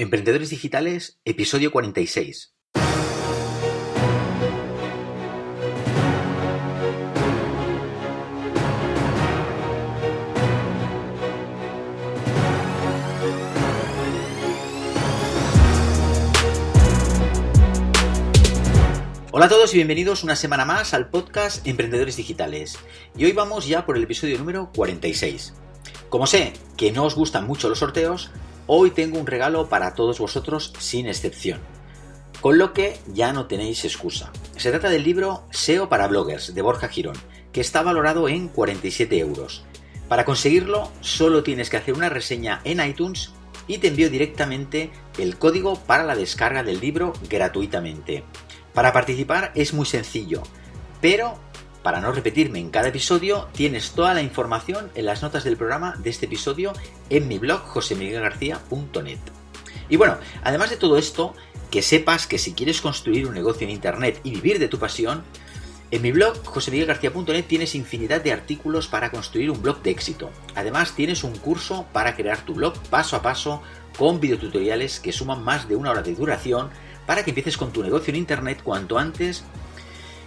Emprendedores Digitales, episodio 46. Hola a todos y bienvenidos una semana más al podcast Emprendedores Digitales. Y hoy vamos ya por el episodio número 46. Como sé que no os gustan mucho los sorteos, hoy tengo un regalo para todos vosotros sin excepción. Con lo que ya no tenéis excusa. Se trata del libro SEO para bloggers de Borja Girón, que está valorado en 47 euros. Para conseguirlo solo tienes que hacer una reseña en iTunes y te envío directamente el código para la descarga del libro gratuitamente. Para participar es muy sencillo, pero para no repetirme en cada episodio, tienes toda la información en las notas del programa de este episodio en mi blog josemiguelgarcia.net. Y bueno, además de todo esto, que sepas que si quieres construir un negocio en internet y vivir de tu pasión, en mi blog josemiguelgarcia.net tienes infinidad de artículos para construir un blog de éxito. Además tienes un curso para crear tu blog paso a paso con videotutoriales que suman más de 1 hora de duración para que empieces con tu negocio en internet cuanto antes.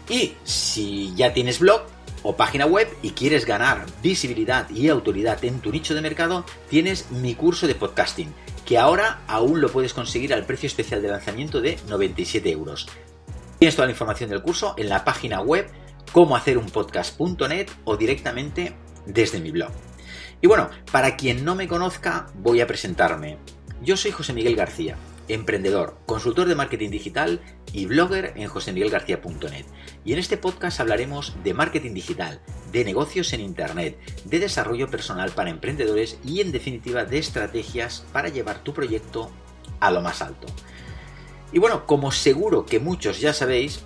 Y si ya tienes blog o página web y quieres ganar visibilidad y autoridad en tu nicho de mercado, tienes mi curso de podcasting, que ahora aún lo puedes conseguir al precio especial de lanzamiento de 97 euros. Tienes toda la información del curso en la página web comohacerunpodcast.net o directamente desde mi blog. Y bueno, para quien no me conozca, voy a presentarme. Yo soy José Miguel García, emprendedor, consultor de marketing digital y blogger en josemiguelgarcia.net. Y en este podcast hablaremos de marketing digital, de negocios en internet, de desarrollo personal para emprendedores y en definitiva de estrategias para llevar tu proyecto a lo más alto. Y bueno, como seguro que muchos ya sabéis,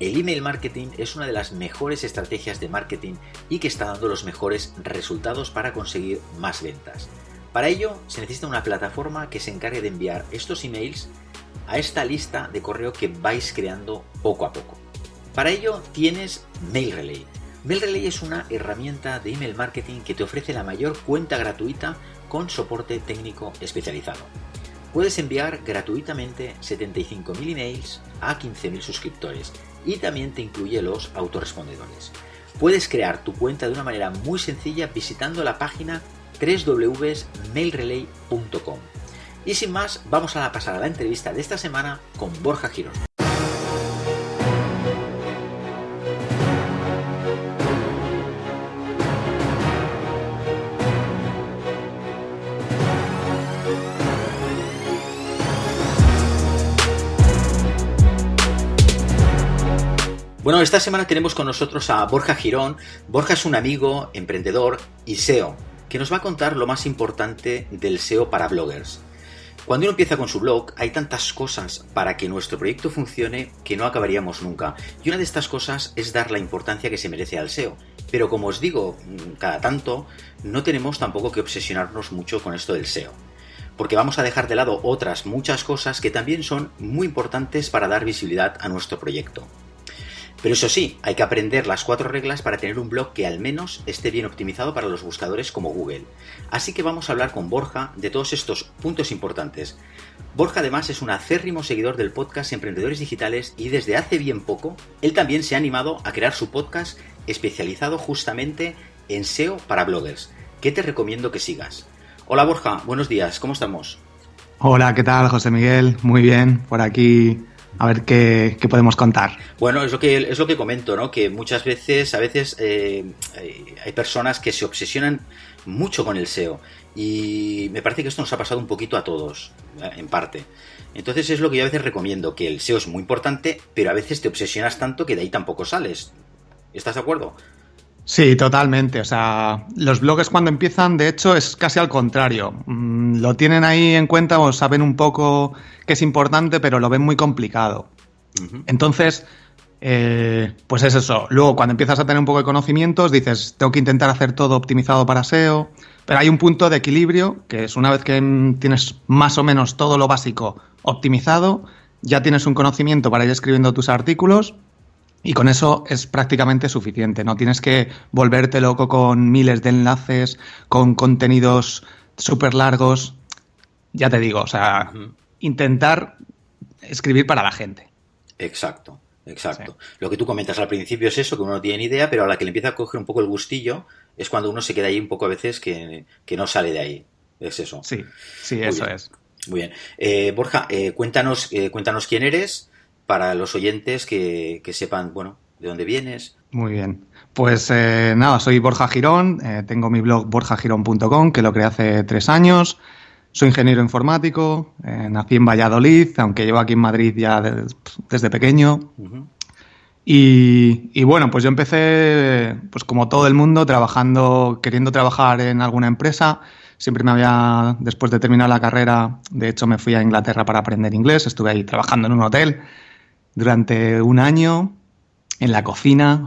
el email marketing es una de las mejores estrategias de marketing y que está dando los mejores resultados para conseguir más ventas. Para ello se necesita una plataforma que se encargue de enviar estos emails a esta lista de correo que vais creando poco a poco. Para ello tienes MailRelay. MailRelay es una herramienta de email marketing que te ofrece la mayor cuenta gratuita con soporte técnico especializado. Puedes enviar gratuitamente 75.000 emails a 15.000 suscriptores y también te incluye los autorrespondedores. Puedes crear tu cuenta de una manera muy sencilla visitando la página www.mailrelay.com. Y sin más, vamos a pasar a la entrevista de esta semana con Borja Girón. Bueno, esta semana tenemos con nosotros a Borja Girón. Borja es un amigo, emprendedor y SEO, que nos va a contar lo más importante del SEO para bloggers. Cuando uno empieza con su blog, hay tantas cosas para que nuestro proyecto funcione que no acabaríamos nunca. Y una de estas cosas es dar la importancia que se merece al SEO. Pero como os digo, cada tanto, no tenemos tampoco que obsesionarnos mucho con esto del SEO. Porque vamos a dejar de lado otras muchas cosas que también son muy importantes para dar visibilidad a nuestro proyecto. Pero eso sí, hay que aprender las 4 reglas para tener un blog que al menos esté bien optimizado para los buscadores como Google. Así que vamos a hablar con Borja de todos estos puntos importantes. Borja además es un acérrimo seguidor del podcast Emprendedores Digitales y desde hace bien poco, él también se ha animado a crear su podcast especializado justamente en SEO para bloggers, que te recomiendo que sigas. Hola Borja, buenos días, ¿cómo estamos? Hola, ¿qué tal, José Miguel? Muy bien, por aquí. A ver qué podemos contar. Bueno, es lo que comento, ¿no? Que muchas veces, hay personas que se obsesionan mucho con el SEO y me parece que esto nos ha pasado un poquito a todos, en parte. Entonces es lo que yo a veces recomiendo, que el SEO es muy importante, pero a veces te obsesionas tanto que de ahí tampoco sales. ¿Estás de acuerdo? Sí, totalmente. O sea, los blogs cuando empiezan, de hecho, es casi al contrario. Lo tienen ahí en cuenta o saben un poco que es importante, pero lo ven muy complicado. Uh-huh. Entonces, pues es eso. Luego, cuando empiezas a tener un poco de conocimientos, dices, tengo que intentar hacer todo optimizado para SEO. Pero hay un punto de equilibrio, que es una vez que tienes más o menos todo lo básico optimizado, ya tienes un conocimiento para ir escribiendo tus artículos. Y con eso es prácticamente suficiente. No tienes que volverte loco con miles de enlaces, con contenidos súper largos. ya te digo, o sea, intentar escribir para la gente. Exacto. Sí. Lo que tú comentas al principio es eso, que uno no tiene ni idea, pero a la que le empieza a coger un poco el gustillo es cuando uno se queda ahí un poco a veces que no sale de ahí. Es eso. Sí, Muy eso bien. es. Muy bien. Borja, cuéntanos quién eres para los oyentes que sepan, bueno, de dónde vienes. Muy bien. Pues nada, soy Borja Girón, tengo mi blog borjagirón.com, que lo creé hace 3 años. Soy ingeniero informático, nací en Valladolid, aunque llevo aquí en Madrid ya desde pequeño. Uh-huh. Y bueno, pues yo empecé, pues como todo el mundo, queriendo trabajar en alguna empresa. Siempre después de terminar la carrera, de hecho me fui a Inglaterra para aprender inglés. Estuve ahí trabajando en un hotel durante 1 año, en la cocina,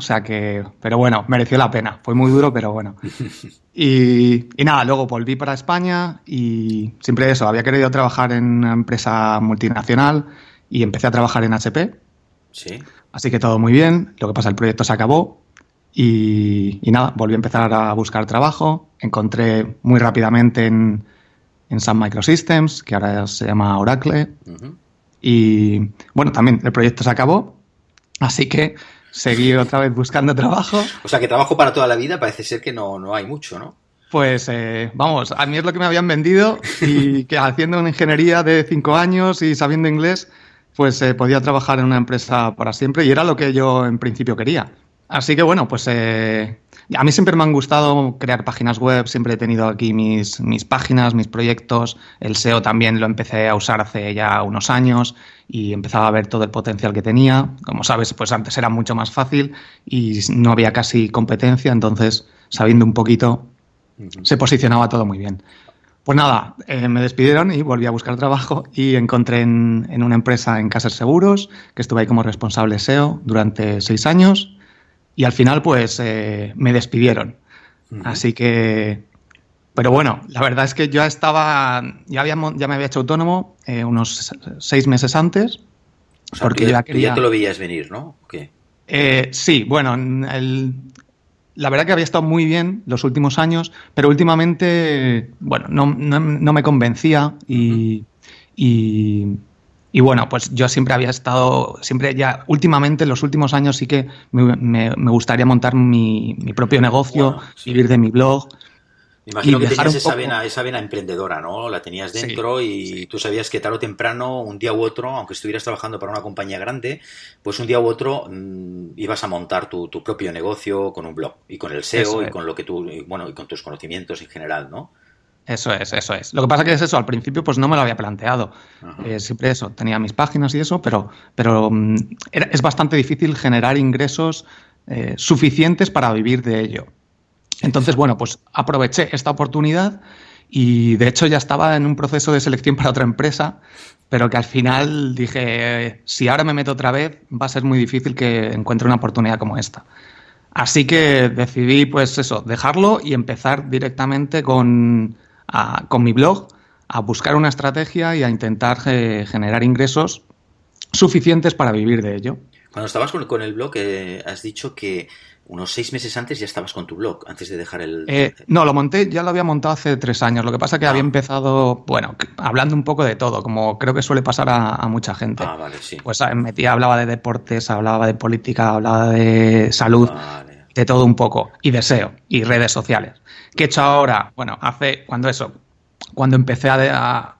pero bueno, mereció la pena. Fue muy duro, pero bueno. Y nada, luego volví para España y siempre eso, había querido trabajar en una empresa multinacional y empecé a trabajar en HP. Sí. Así que todo muy bien. Lo que pasa, el proyecto se acabó y nada, volví a empezar a buscar trabajo. Encontré muy rápidamente en Sun Microsystems, que ahora se llama Oracle. Uh-huh. Y bueno, también el proyecto se acabó, así que seguí otra vez buscando trabajo. O sea, que trabajo para toda la vida parece ser que no hay mucho, ¿no? Pues vamos, a mí es lo que me habían vendido y que haciendo una ingeniería de 5 años y sabiendo inglés, pues podía trabajar en una empresa para siempre y era lo que yo en principio quería. Así que bueno, pues a mí siempre me han gustado crear páginas web, siempre he tenido aquí mis páginas, mis proyectos. El SEO también lo empecé a usar hace ya unos años y empezaba a ver todo el potencial que tenía. Como sabes, pues antes era mucho más fácil y no había casi competencia, entonces sabiendo un poquito se posicionaba todo muy bien. Pues nada, me despidieron y volví a buscar trabajo y encontré en una empresa en Caser Seguros, que estuve ahí como responsable SEO durante 6 años. Y al final, pues, me despidieron. Uh-huh. Así que... Pero bueno, la verdad es que yo ya me había hecho autónomo unos 6 meses antes. O sea, porque tú ya te lo veías venir, ¿no? ¿Qué? Sí, bueno, la verdad que había estado muy bien los últimos años, pero últimamente, bueno, no me convencía y bueno, pues yo siempre últimamente en los últimos años sí que me gustaría montar mi propio negocio, sí. Vivir de mi blog. Me imagino que tenías esa vena emprendedora, ¿no? La tenías dentro y tú sabías que tarde o temprano, un día u otro, aunque estuvieras trabajando para una compañía grande, pues un día u otro ibas a montar tu propio negocio con un blog y con el SEO y con lo que y con tus conocimientos en general, ¿no? Eso es. Lo que pasa que es eso, al principio pues no me lo había planteado. Siempre eso, tenía mis páginas y eso, pero es bastante difícil generar ingresos suficientes para vivir de ello. Entonces, bueno, pues aproveché esta oportunidad y de hecho ya estaba en un proceso de selección para otra empresa, pero que al final dije, si ahora me meto otra vez, va a ser muy difícil que encuentre una oportunidad como esta. Así que decidí, pues eso, dejarlo y empezar directamente con mi blog a buscar una estrategia y a intentar generar ingresos suficientes para vivir de ello. Cuando estabas con el blog, has dicho que unos 6 meses antes ya estabas con tu blog, antes de dejar el... No, ya lo había montado hace 3 años. Lo que pasa es que había empezado, bueno, hablando un poco de todo, como creo que suele pasar a mucha gente. Vale, sí. Pues hablaba de deportes, hablaba de política, hablaba de salud, de todo un poco, y de SEO, y redes sociales. ¿Qué he hecho ahora? Bueno, cuando empecé a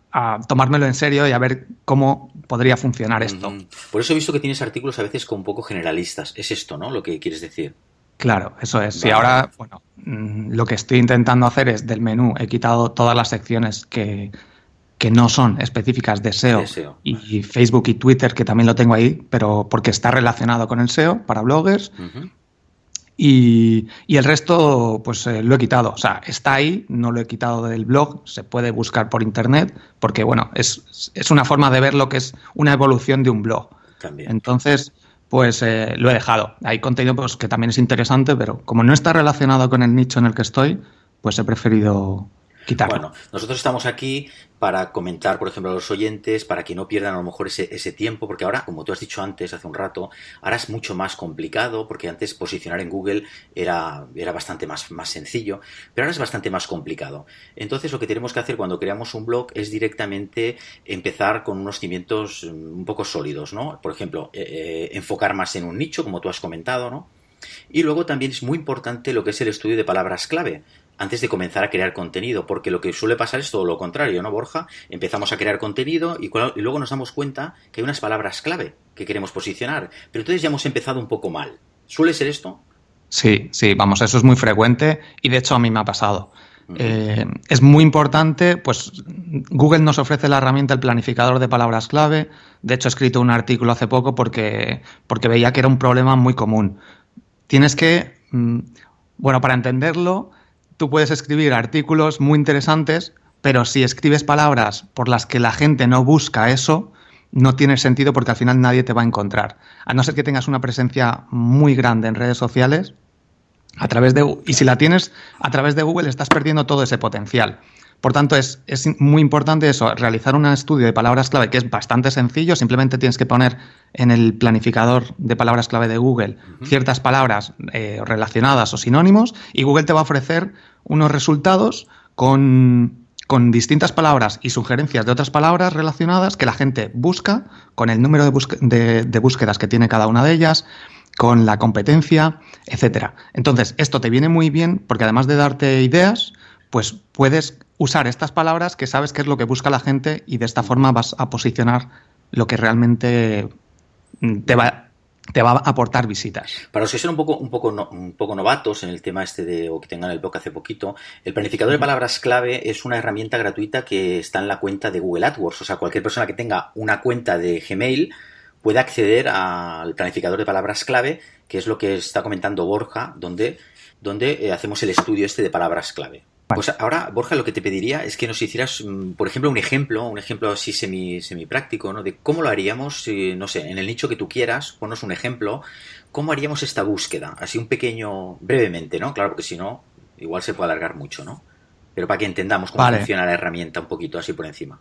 tomármelo en serio y a ver cómo podría funcionar esto. Por eso he visto que tienes artículos a veces con un poco generalistas. Es esto, ¿no? Lo que quieres decir. Claro, eso es. Vale. Y ahora, bueno, lo que estoy intentando hacer es del menú, he quitado todas las secciones que no son específicas de SEO. Y Facebook y Twitter, que también lo tengo ahí, pero porque está relacionado con el SEO para bloggers. Y el resto, pues lo he quitado. O sea, está ahí, no lo he quitado del blog, se puede buscar por internet, porque bueno, es una forma de ver lo que es una evolución de un blog. También. Entonces, pues lo he dejado. Hay contenido pues, que también es interesante, pero como no está relacionado con el nicho en el que estoy, pues he preferido quitarlo. Bueno, nosotros estamos aquí para comentar, por ejemplo, a los oyentes, para que no pierdan a lo mejor ese tiempo, porque ahora, como tú has dicho antes, hace un rato, ahora es mucho más complicado, porque antes posicionar en Google era bastante más sencillo, pero ahora es bastante más complicado. Entonces, lo que tenemos que hacer cuando creamos un blog es directamente empezar con unos cimientos un poco sólidos, ¿no? Por ejemplo, enfocar más en un nicho, como tú has comentado, ¿no? Y luego también es muy importante lo que es el estudio de palabras clave antes de comenzar a crear contenido, porque lo que suele pasar es todo lo contrario, ¿no, Borja? Empezamos a crear contenido y luego nos damos cuenta que hay unas palabras clave que queremos posicionar, pero entonces ya hemos empezado un poco mal. ¿Suele ser esto? Sí, vamos, eso es muy frecuente y de hecho a mí me ha pasado. Es muy importante, pues Google nos ofrece la herramienta, el planificador de palabras clave. De hecho, he escrito un artículo hace poco porque veía que era un problema muy común. Tienes que, bueno, para entenderlo, tú puedes escribir artículos muy interesantes, pero si escribes palabras por las que la gente no busca eso, no tiene sentido porque al final nadie te va a encontrar. A no ser que tengas una presencia muy grande en redes sociales, y si la tienes a través de Google, estás perdiendo todo ese potencial. Por tanto, es muy importante eso, realizar un estudio de palabras clave que es bastante sencillo. Simplemente tienes que poner en el planificador de palabras clave de Google ciertas palabras relacionadas o sinónimos y Google te va a ofrecer unos resultados con distintas palabras y sugerencias de otras palabras relacionadas que la gente busca, con el número de búsquedas que tiene cada una de ellas, con la competencia, etcétera. Entonces, esto te viene muy bien porque además de darte ideas, pues puedes usar estas palabras que sabes qué es lo que busca la gente y de esta forma vas a posicionar lo que realmente te va a aportar visitas. Para los que son un poco novatos en el tema o que tengan el blog hace poquito, el planificador de palabras clave es una herramienta gratuita que está en la cuenta de Google AdWords. O sea, cualquier persona que tenga una cuenta de Gmail puede acceder al planificador de palabras clave, que es lo que está comentando Borja, donde hacemos el estudio de palabras clave. Pues ahora, Borja, lo que te pediría es que nos hicieras, por ejemplo, un ejemplo así semipráctico, ¿no? De cómo lo haríamos, no sé, en el nicho que tú quieras, ponnos un ejemplo, cómo haríamos esta búsqueda, así un pequeño, brevemente, ¿no? Claro, porque si no, igual se puede alargar mucho, ¿no? Pero para que entendamos cómo funciona la herramienta un poquito así por encima.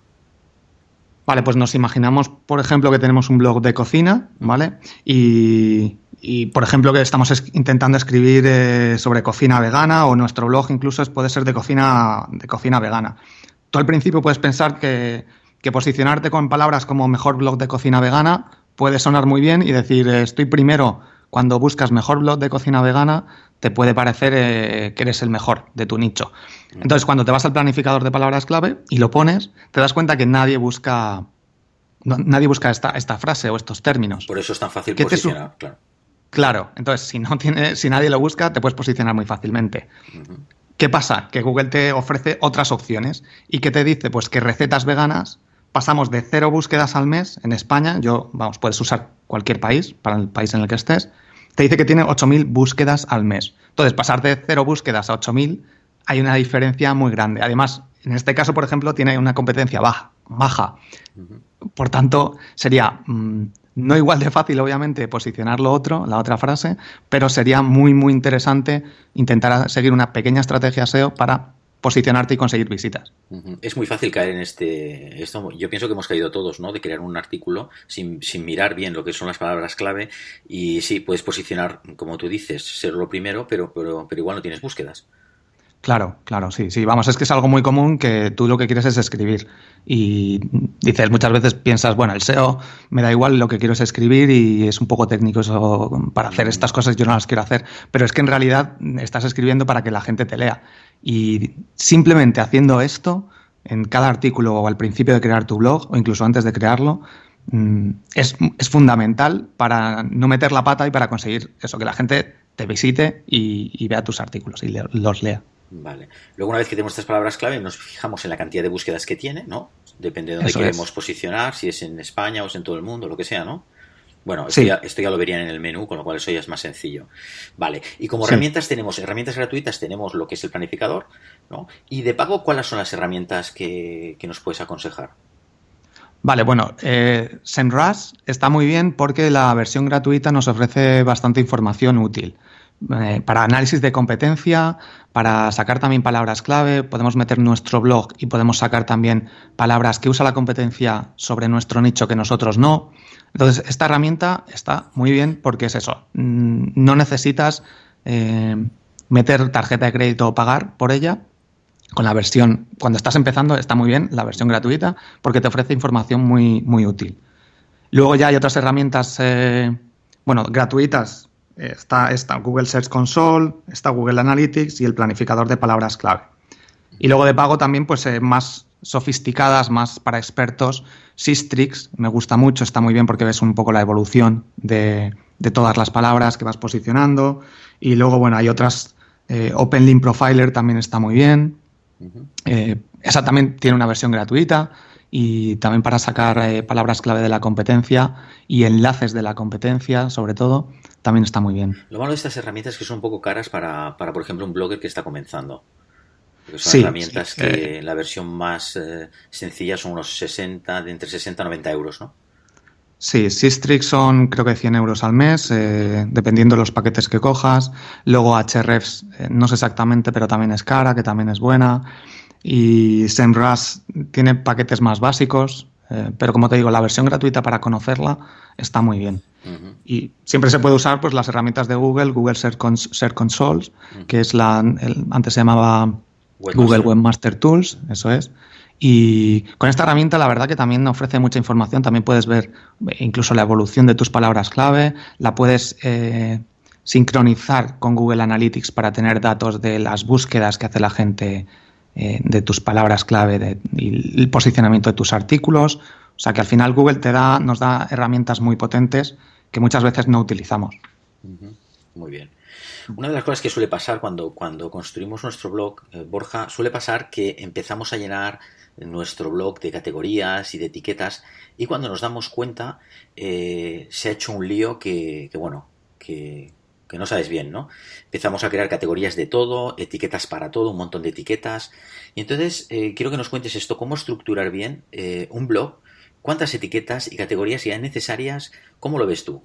Vale, pues nos imaginamos, por ejemplo, que tenemos un blog de cocina, ¿vale? Y por ejemplo, que estamos intentando escribir sobre cocina vegana o nuestro blog incluso puede ser de cocina vegana. Tú al principio puedes pensar que posicionarte con palabras como mejor blog de cocina vegana puede sonar muy bien y decir estoy primero. Cuando buscas mejor blog de cocina vegana, te puede parecer que eres el mejor de tu nicho. Entonces, cuando te vas al planificador de palabras clave y lo pones, te das cuenta que nadie busca esta frase o estos términos. Por eso es tan fácil posicionar, claro. Claro, entonces si nadie lo busca, te puedes posicionar muy fácilmente. ¿Qué pasa? Que Google te ofrece otras opciones y que te dice pues que recetas veganas pasamos de 0 búsquedas al mes en España. Puedes usar cualquier país para el país en el que estés. Te dice que tiene 8.000 búsquedas al mes. Entonces, pasar de 0 búsquedas a 8.000 hay una diferencia muy grande. Además, en este caso, por ejemplo, tiene una competencia baja. Por tanto, sería no igual de fácil, obviamente, posicionar la otra frase, pero sería muy, muy interesante intentar seguir una pequeña estrategia SEO para posicionarte y conseguir visitas. Es muy fácil caer en esto. Yo pienso que hemos caído todos, ¿no? De crear un artículo sin mirar bien lo que son las palabras clave y sí, puedes posicionar, como tú dices, ser lo primero, pero igual no tienes búsquedas. Claro, sí. Vamos, es que es algo muy común que tú lo que quieres es escribir y dices, muchas veces piensas, bueno, el SEO me da igual, lo que quiero es escribir y es un poco técnico eso, para hacer estas cosas yo no las quiero hacer, pero es que en realidad estás escribiendo para que la gente te lea y simplemente haciendo esto en cada artículo o al principio de crear tu blog o incluso antes de crearlo es fundamental para no meter la pata y para conseguir eso, que la gente te visite y vea tus artículos y los lea. Vale. Luego, una vez que tenemos estas palabras clave, nos fijamos en la cantidad de búsquedas que tiene, ¿no? Depende de dónde queremos posicionar, si es en España o es en todo el mundo, lo que sea, ¿no? Bueno, esto ya lo verían en el menú, con lo cual eso ya es más sencillo. Vale. Y como herramientas gratuitas, tenemos lo que es el planificador, ¿no? Y de pago, ¿cuáles son las herramientas que nos puedes aconsejar? Vale, bueno, SEMrush está muy bien porque la versión gratuita nos ofrece bastante información útil. para análisis de competencia, para sacar también palabras clave, podemos meter nuestro blog y podemos sacar también palabras que usa la competencia sobre nuestro nicho que nosotros no. Entonces, esta herramienta está muy bien porque es eso, no necesitas meter tarjeta de crédito o pagar por ella. Con la versión, cuando estás empezando, está muy bien la versión gratuita porque te ofrece información muy, muy útil. Luego ya hay otras herramientas, gratuitas. Está Google Search Console, está Google Analytics y el planificador de palabras clave. Y luego de pago también, pues más sofisticadas, más para expertos. Sistrix me gusta mucho, está muy bien porque ves un poco la evolución de todas las palabras que vas posicionando. Y luego, bueno, hay otras, Open Link Profiler también está muy bien. Esa también tiene una versión gratuita y también para sacar palabras clave de la competencia y enlaces de la competencia, sobre todo, también está muy bien. Lo malo de estas herramientas es que son un poco caras para por ejemplo, un blogger que está comenzando. Porque son herramientas que la versión más sencilla son unos 60, de entre 60 a 90 euros, ¿no? Sí, Sistrix son creo que 100 euros al mes, dependiendo de los paquetes que cojas. Luego Ahrefs, no sé exactamente, pero también es cara, que también es buena. Y SEMrush tiene paquetes más básicos, pero como te digo, la versión gratuita para conocerla está muy bien. Y siempre se puede usar pues las herramientas de Google Search Console, que es antes se llamaba Google Webmaster Tools, eso es. Y con esta herramienta la verdad que también ofrece mucha información, también puedes ver incluso la evolución de tus palabras clave, la puedes sincronizar con Google Analytics para tener datos de las búsquedas que hace la gente de tus palabras clave y el posicionamiento de tus artículos. O sea que al final Google nos da herramientas muy potentes que muchas veces no utilizamos. Muy bien. Una de las cosas que suele pasar cuando construimos nuestro blog, Borja, suele pasar que empezamos a llenar nuestro blog de categorías y de etiquetas y cuando nos damos cuenta se ha hecho un lío que no sabes bien, ¿no? Empezamos a crear categorías de todo, etiquetas para todo, un montón de etiquetas. Y entonces quiero que nos cuentes esto, cómo estructurar bien un blog, cuántas etiquetas y categorías sean necesarias, ¿cómo lo ves tú?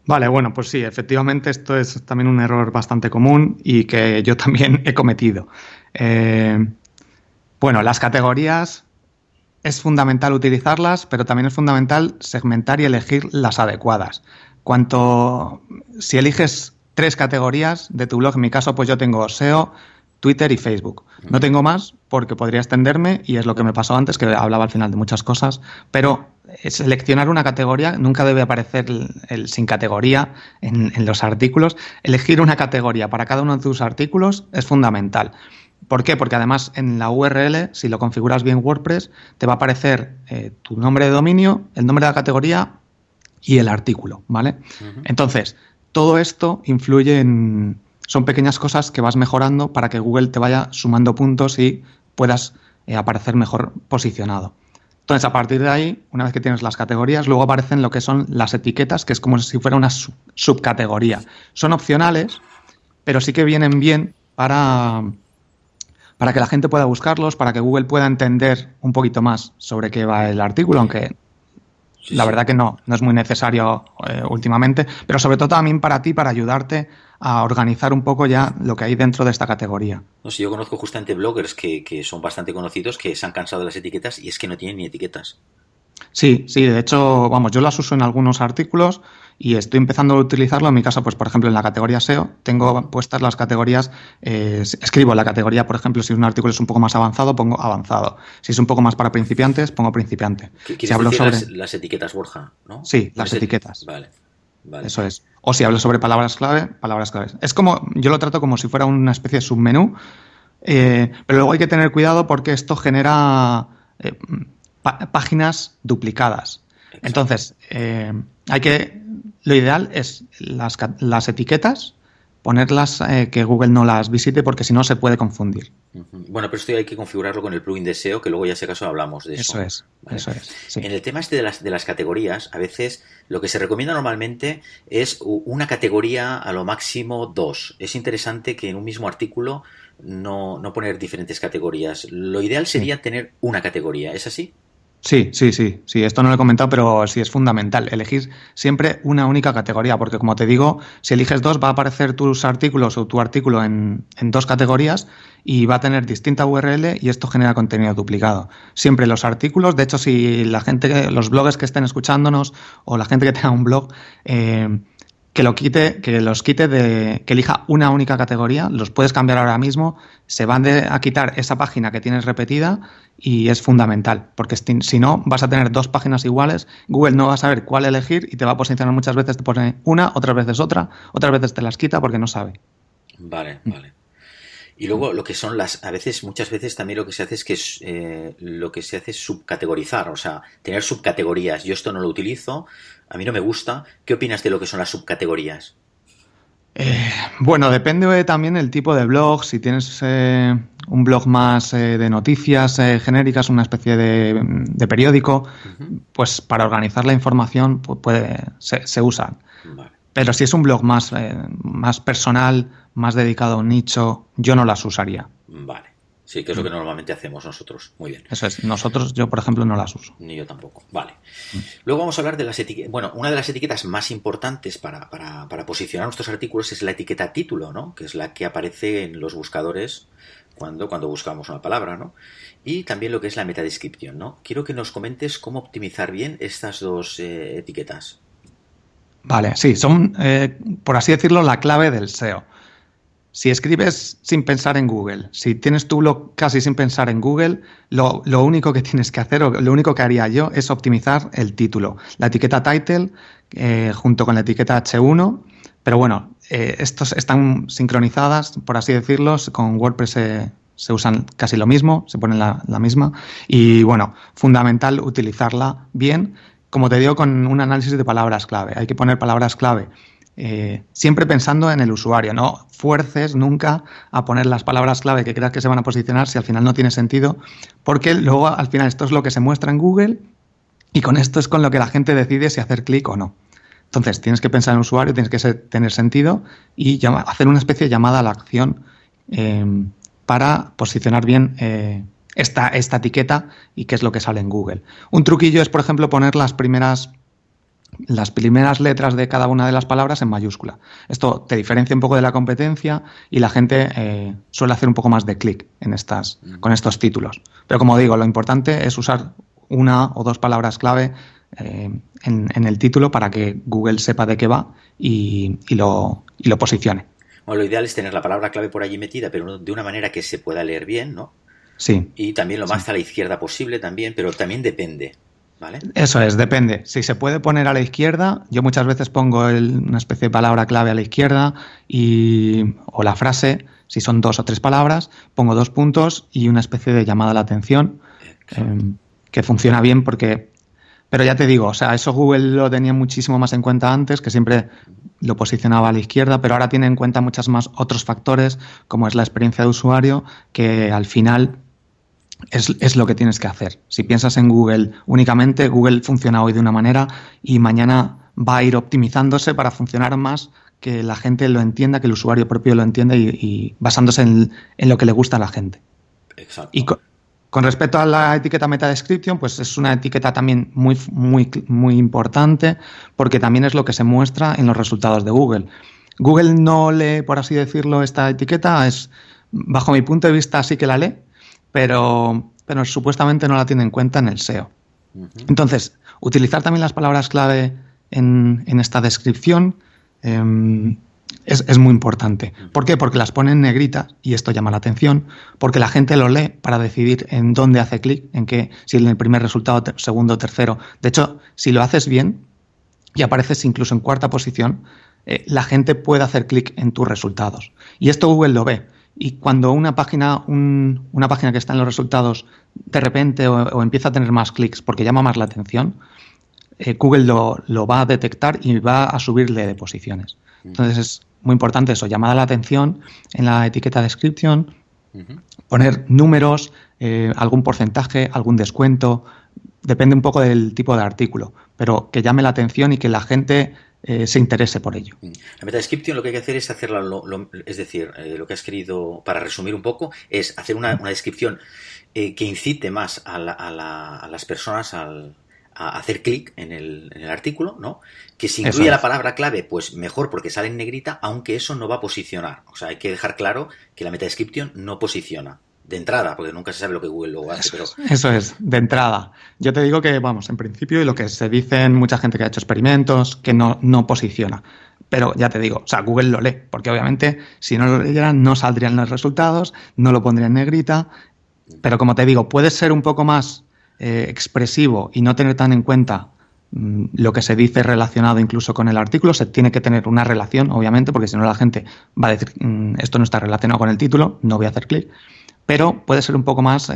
Vale, bueno, pues sí, efectivamente esto es también un error bastante común y que yo también he cometido. Las categorías es fundamental utilizarlas, pero también es fundamental segmentar y elegir las adecuadas. Si eliges 3 categorías de tu blog, en mi caso pues yo tengo SEO, Twitter y Facebook. No tengo más porque podría extenderme y es lo que me pasó antes, que hablaba al final de muchas cosas, pero seleccionar una categoría, nunca debe aparecer el sin categoría en los artículos. Elegir una categoría para cada uno de tus artículos es fundamental. ¿Por qué? Porque además en la URL, si lo configuras bien WordPress, te va a aparecer tu nombre de dominio, el nombre de la categoría y el artículo, ¿vale? Entonces, todo esto influye son pequeñas cosas que vas mejorando para que Google te vaya sumando puntos y puedas aparecer mejor posicionado. Entonces, a partir de ahí, una vez que tienes las categorías, luego aparecen lo que son las etiquetas, que es como si fuera una subcategoría. Son opcionales, pero sí que vienen bien para que la gente pueda buscarlos, para que Google pueda entender un poquito más sobre qué va el artículo, aunque la verdad que no es muy necesario últimamente, pero sobre todo también para ti, para ayudarte a organizar un poco ya lo que hay dentro de esta categoría. No sé, yo conozco justamente bloggers que son bastante conocidos que se han cansado de las etiquetas y es que no tienen ni etiquetas. Sí, de hecho, yo las uso en algunos artículos y estoy empezando a utilizarlo. En mi caso, pues por ejemplo, en la categoría SEO tengo puestas las categorías, escribo la categoría, por ejemplo, si un artículo es un poco más avanzado, pongo avanzado. Si es un poco más para principiantes, pongo principiante. ¿Quieres decir las etiquetas, Borja? ¿No? Sí, las etiquetas. Vale. Eso es. O si hablo sobre palabras clave, palabras claves. Es como, yo lo trato como si fuera una especie de submenú, pero luego hay que tener cuidado porque esto genera páginas duplicadas. Exacto. Entonces, lo ideal es las etiquetas, ponerlas que Google no las visite porque si no se puede confundir. Bueno, pero esto hay que configurarlo con el plugin de SEO, que luego ya si acaso hablamos de eso. ¿Vale? Eso es. Sí. En el tema de las categorías, a veces lo que se recomienda normalmente es una categoría, a lo máximo 2. Es interesante que en un mismo artículo no poner diferentes categorías. Lo ideal sería tener una categoría, ¿es así? Sí, esto no lo he comentado, pero sí es fundamental. Elegir siempre una única categoría, porque como te digo, si eliges dos va a aparecer tus artículos o tu artículo en dos categorías y va a tener distinta URL y esto genera contenido duplicado. Siempre los artículos, de hecho, si la gente, los bloggers que estén escuchándonos o la gente que tenga un blog, que elija una única categoría, los puedes cambiar ahora mismo, se van a quitar esa página que tienes repetida y es fundamental, porque si no vas a tener dos páginas iguales, Google no va a saber cuál elegir y te va a posicionar muchas veces, te pone una, otras veces te las quita porque no sabe. Vale. Y luego lo que son muchas veces también lo que se hace es lo que se hace es subcategorizar, o sea, tener subcategorías. Yo esto no lo utilizo, a mí no me gusta. ¿Qué opinas de lo que son las subcategorías? Bueno, depende también el tipo de blog. Si tienes un blog más de noticias genéricas, una especie de periódico, pues para organizar la información se usan. Vale. Pero si es un blog más personal, más dedicado a un nicho, yo no las usaría. Vale. Sí, que es lo que normalmente hacemos nosotros. Muy bien. Eso es. Yo, por ejemplo, no las uso. Ni yo tampoco. Vale. Luego vamos a hablar de las etiquetas. Bueno, una de las etiquetas más importantes para posicionar nuestros artículos es la etiqueta título, ¿no? Que es la que aparece en los buscadores cuando buscamos una palabra, ¿no? Y también lo que es la metadescripción, ¿no? Quiero que nos comentes cómo optimizar bien estas dos etiquetas. Vale, sí, son, por así decirlo, la clave del SEO. Si escribes sin pensar en Google, si tienes tu blog casi sin pensar en Google, lo único que tienes que hacer, o lo único que haría yo, es optimizar el título. La etiqueta title junto con la etiqueta H1, pero bueno, estos están sincronizadas, por así decirlo, con WordPress se usan casi lo mismo, se ponen la misma. Y bueno, fundamental utilizarla bien, como te digo, con un análisis de palabras clave. Hay que poner palabras clave. Siempre pensando en el usuario, no fuerces nunca a poner las palabras clave que creas que se van a posicionar si al final no tiene sentido, porque luego al final esto es lo que se muestra en Google y con esto es con lo que la gente decide si hacer clic o no. Entonces tienes que pensar en el usuario, tienes que tener sentido y hacer una especie de llamada a la acción para posicionar bien esta etiqueta y qué es lo que sale en Google. Un truquillo es, por ejemplo, poner las primeras letras de cada una de las palabras en mayúscula. Esto te diferencia un poco de la competencia y la gente suele hacer un poco más de clic con estos títulos. Pero como digo, lo importante es usar una o dos palabras clave en el título para que Google sepa de qué va y lo posicione. Bueno, lo ideal es tener la palabra clave por allí metida, pero de una manera que se pueda leer bien, ¿no? Sí. Y también lo más a la izquierda posible también, pero también depende. ¿Vale? Eso es, depende. Si se puede poner a la izquierda, yo muchas veces pongo una especie de palabra clave a la izquierda o la frase, si son 2 o 3 palabras, pongo 2 puntos y una especie de llamada a la atención que funciona bien pero ya te digo, o sea, eso Google lo tenía muchísimo más en cuenta antes, que siempre lo posicionaba a la izquierda, pero ahora tiene en cuenta muchas más otros factores, como es la experiencia de usuario, que al final es lo que tienes que hacer. Si piensas en Google únicamente, Google funciona hoy de una manera y mañana va a ir optimizándose para funcionar más, que la gente lo entienda, que el usuario propio lo entienda y basándose en lo que le gusta a la gente. Exacto. Y con respecto a la etiqueta metadescription, pues es una etiqueta también muy, muy, muy importante porque también es lo que se muestra en los resultados de Google. Google no lee, por así decirlo, esta etiqueta, bajo mi punto de vista sí que la lee, pero supuestamente no la tiene en cuenta en el SEO. Entonces, utilizar también las palabras clave en esta descripción es muy importante. ¿Por qué? Porque las pone en negrita y esto llama la atención, porque la gente lo lee para decidir en dónde hace clic, si en el primer resultado, segundo, tercero. De hecho, si lo haces bien y apareces incluso en cuarta posición, la gente puede hacer clic en tus resultados. Y esto Google lo ve. Y cuando una página que está en los resultados de repente o empieza a tener más clics porque llama más la atención, Google lo va a detectar y va a subirle de posiciones. Entonces es muy importante eso, llamada a la atención en la etiqueta description, poner números, algún porcentaje, algún descuento, depende un poco del tipo de artículo, pero que llame la atención y que la gente se interese por ello. La meta-description lo que hay que hacer es hacerla, es decir, lo que has querido, para resumir un poco, es hacer una descripción que incite más a las personas a hacer clic en el artículo, ¿no? Que si incluye la palabra clave, pues mejor porque sale en negrita, aunque eso no va a posicionar. O sea, hay que dejar claro que la meta-description no posiciona. De entrada, porque nunca se sabe lo que Google luego hace. Eso es, de entrada. Yo te digo que, vamos, en principio, y lo que se dice en mucha gente que ha hecho experimentos, que no posiciona. Pero ya te digo, o sea, Google lo lee, porque obviamente si no lo leyeran no saldrían los resultados, no lo pondría en negrita. Pero como te digo, puedes ser un poco más expresivo y no tener tan en cuenta lo que se dice relacionado incluso con el artículo. Se tiene que tener una relación, obviamente, porque si no la gente va a decir esto no está relacionado con el título, no voy a hacer clic. Pero puede ser un poco más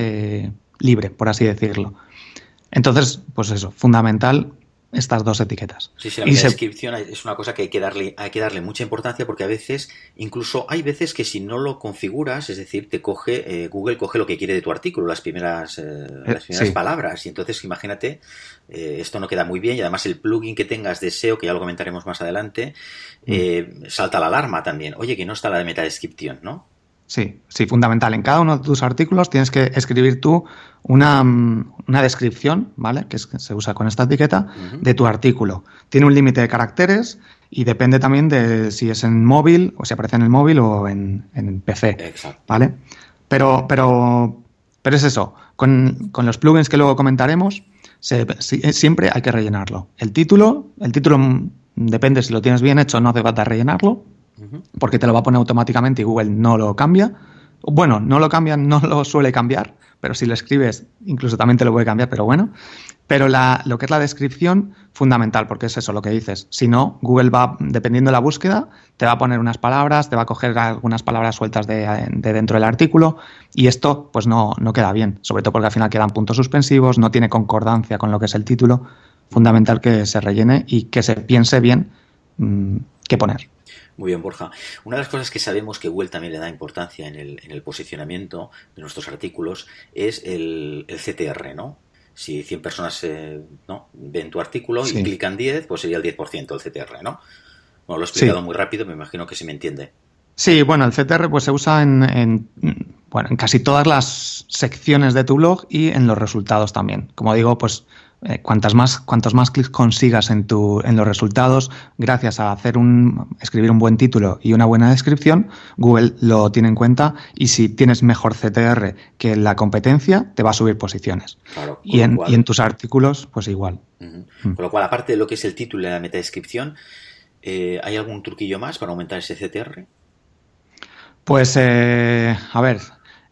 libre, por así decirlo. Entonces, pues eso, fundamental estas dos etiquetas. Sí, la descripción es una cosa que hay que darle mucha importancia, porque a veces, incluso hay veces que si no lo configuras, es decir, Google coge lo que quiere de tu artículo, las primeras palabras, y entonces imagínate, esto no queda muy bien, y además el plugin que tengas de SEO, que ya lo comentaremos más adelante, salta la alarma también. Oye, que no está la de meta descripción, ¿no? Sí, fundamental. En cada uno de tus artículos tienes que escribir tú una descripción, ¿vale? Que se usa con esta etiqueta, de tu artículo. Tiene un límite de caracteres y depende también de si es en móvil, o si aparece en el móvil o en PC. Exacto. ¿Vale? Pero es eso. Con los plugins que luego comentaremos, siempre hay que rellenarlo. El título depende si lo tienes bien hecho, no hace falta rellenarlo, porque te lo va a poner automáticamente y Google no lo cambia. Bueno, no lo cambia, no lo suele cambiar, pero si lo escribes incluso también te lo puede cambiar, pero bueno. Pero lo que es la descripción, fundamental, porque es eso lo que dices. Si no, Google va, dependiendo de la búsqueda, te va a poner unas palabras, te va a coger algunas palabras sueltas de dentro del artículo, y esto pues no queda bien, sobre todo porque al final quedan puntos suspensivos, no tiene concordancia con lo que es el título. Fundamental que se rellene y que se piense bien qué poner. Muy bien, Borja. Una de las cosas que sabemos que Google también le da importancia en el posicionamiento de nuestros artículos es el CTR, ¿no? Si 100 personas ven tu artículo y clican 10, pues sería el 10% el CTR, ¿no? Bueno, lo he explicado muy rápido, me imagino que se me entiende. Sí, bueno, el CTR pues se usa en casi todas las secciones de tu blog y en los resultados también. Como digo, pues cuantos más clics consigas en los resultados, gracias a escribir un buen título y una buena descripción, Google lo tiene en cuenta, y si tienes mejor CTR que la competencia, te va a subir posiciones. Claro, y en tus artículos, pues igual. Con lo cual, aparte de lo que es el título y la metadescripción, ¿hay algún truquillo más para aumentar ese CTR? Pues, a ver,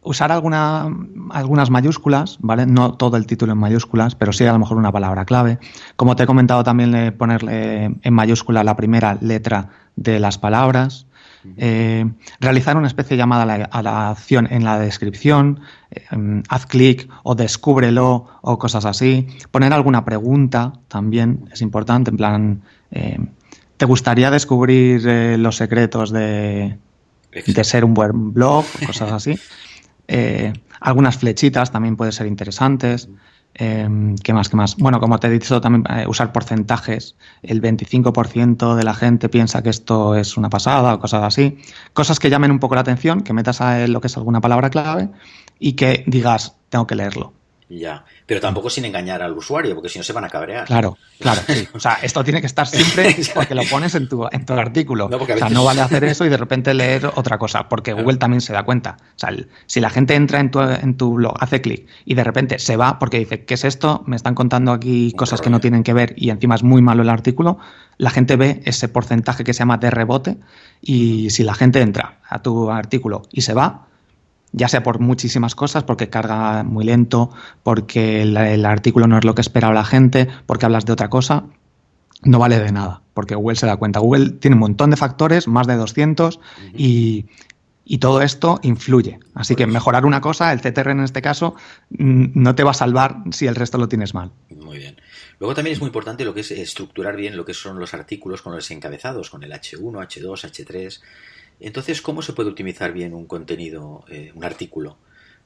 usar algunas mayúsculas, ¿vale? No todo el título en mayúsculas, pero sí a lo mejor una palabra clave. Como te he comentado, también ponerle en mayúscula la primera letra de las palabras. Realizar una especie de llamada a la acción en la descripción, haz clic o descúbrelo o cosas así. Poner alguna pregunta también es importante, en plan, ¿te gustaría descubrir los secretos de ser un buen blog? Cosas así. Algunas flechitas también pueden ser interesantes. ¿Qué más? Bueno, como te he dicho, también usar porcentajes. El 25% de la gente piensa que esto es una pasada o cosas así. Cosas que llamen un poco la atención, que metas a lo que es alguna palabra clave y que digas, tengo que leerlo. Ya, pero tampoco sin engañar al usuario, porque si no se van a cabrear. Claro, sí. O sea, esto tiene que estar siempre porque lo pones en tu artículo. No, veces... O sea, no vale hacer eso y de repente leer otra cosa, porque Google también se da cuenta. O sea, si la gente entra en tu blog, hace clic y de repente se va porque dice, ¿qué es esto? Me están contando aquí cosas que no tienen que ver y encima es muy malo el artículo. La gente ve ese porcentaje que se llama de rebote, y si la gente entra a tu artículo y se va, ya sea por muchísimas cosas, porque carga muy lento, porque el artículo no es lo que esperaba la gente, porque hablas de otra cosa, no vale de nada, porque Google se da cuenta. Google tiene un montón de factores, más de 200, y todo esto influye. Así que mejorar una cosa, el CTR en este caso, no te va a salvar si el resto lo tienes mal. Muy bien. Luego también es muy importante lo que es estructurar bien lo que son los artículos con los encabezados, con el H1, H2, H3... Entonces, ¿cómo se puede optimizar bien un contenido, un artículo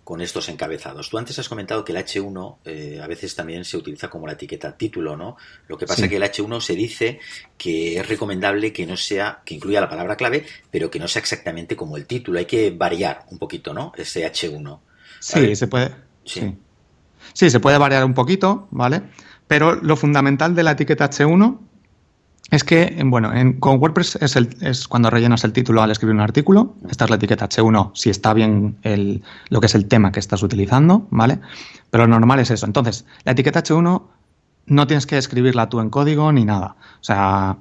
con estos encabezados. Tú antes has comentado que el H1 a veces también se utiliza como la etiqueta título, ¿no? Lo que pasa es Sí. que el H1 se dice que es recomendable que no sea, que incluya la palabra clave, pero que no sea exactamente como el título. Hay que variar un poquito, ¿no? Ese H1. A Sí, ver, se puede. sí. Sí. Sí, se puede variar un poquito, ¿vale? Pero lo fundamental de la etiqueta H1 es que, bueno, con WordPress es cuando rellenas el título al escribir un artículo. Esta es la etiqueta H1 si está bien lo que es el tema que estás utilizando, ¿vale? Pero lo normal es eso. Entonces, la etiqueta H1 no tienes que escribirla tú en código ni nada. O sea,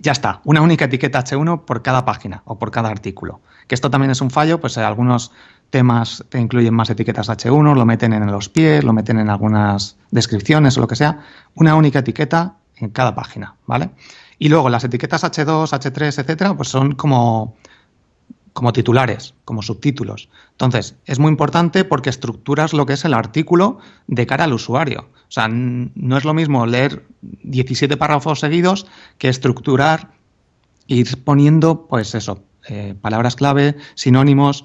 ya está, una única etiqueta H1 por cada página o por cada artículo. Que esto también es un fallo, pues algunos temas te incluyen más etiquetas H1, lo meten en los pies, lo meten en algunas descripciones o lo que sea. Una única etiqueta en cada página, ¿vale? Y luego las etiquetas H2, H3, etcétera, pues son como titulares, como subtítulos. Entonces, es muy importante porque estructuras lo que es el artículo de cara al usuario. O sea, no es lo mismo leer 17 párrafos seguidos que estructurar e ir poniendo, pues eso, palabras clave, sinónimos,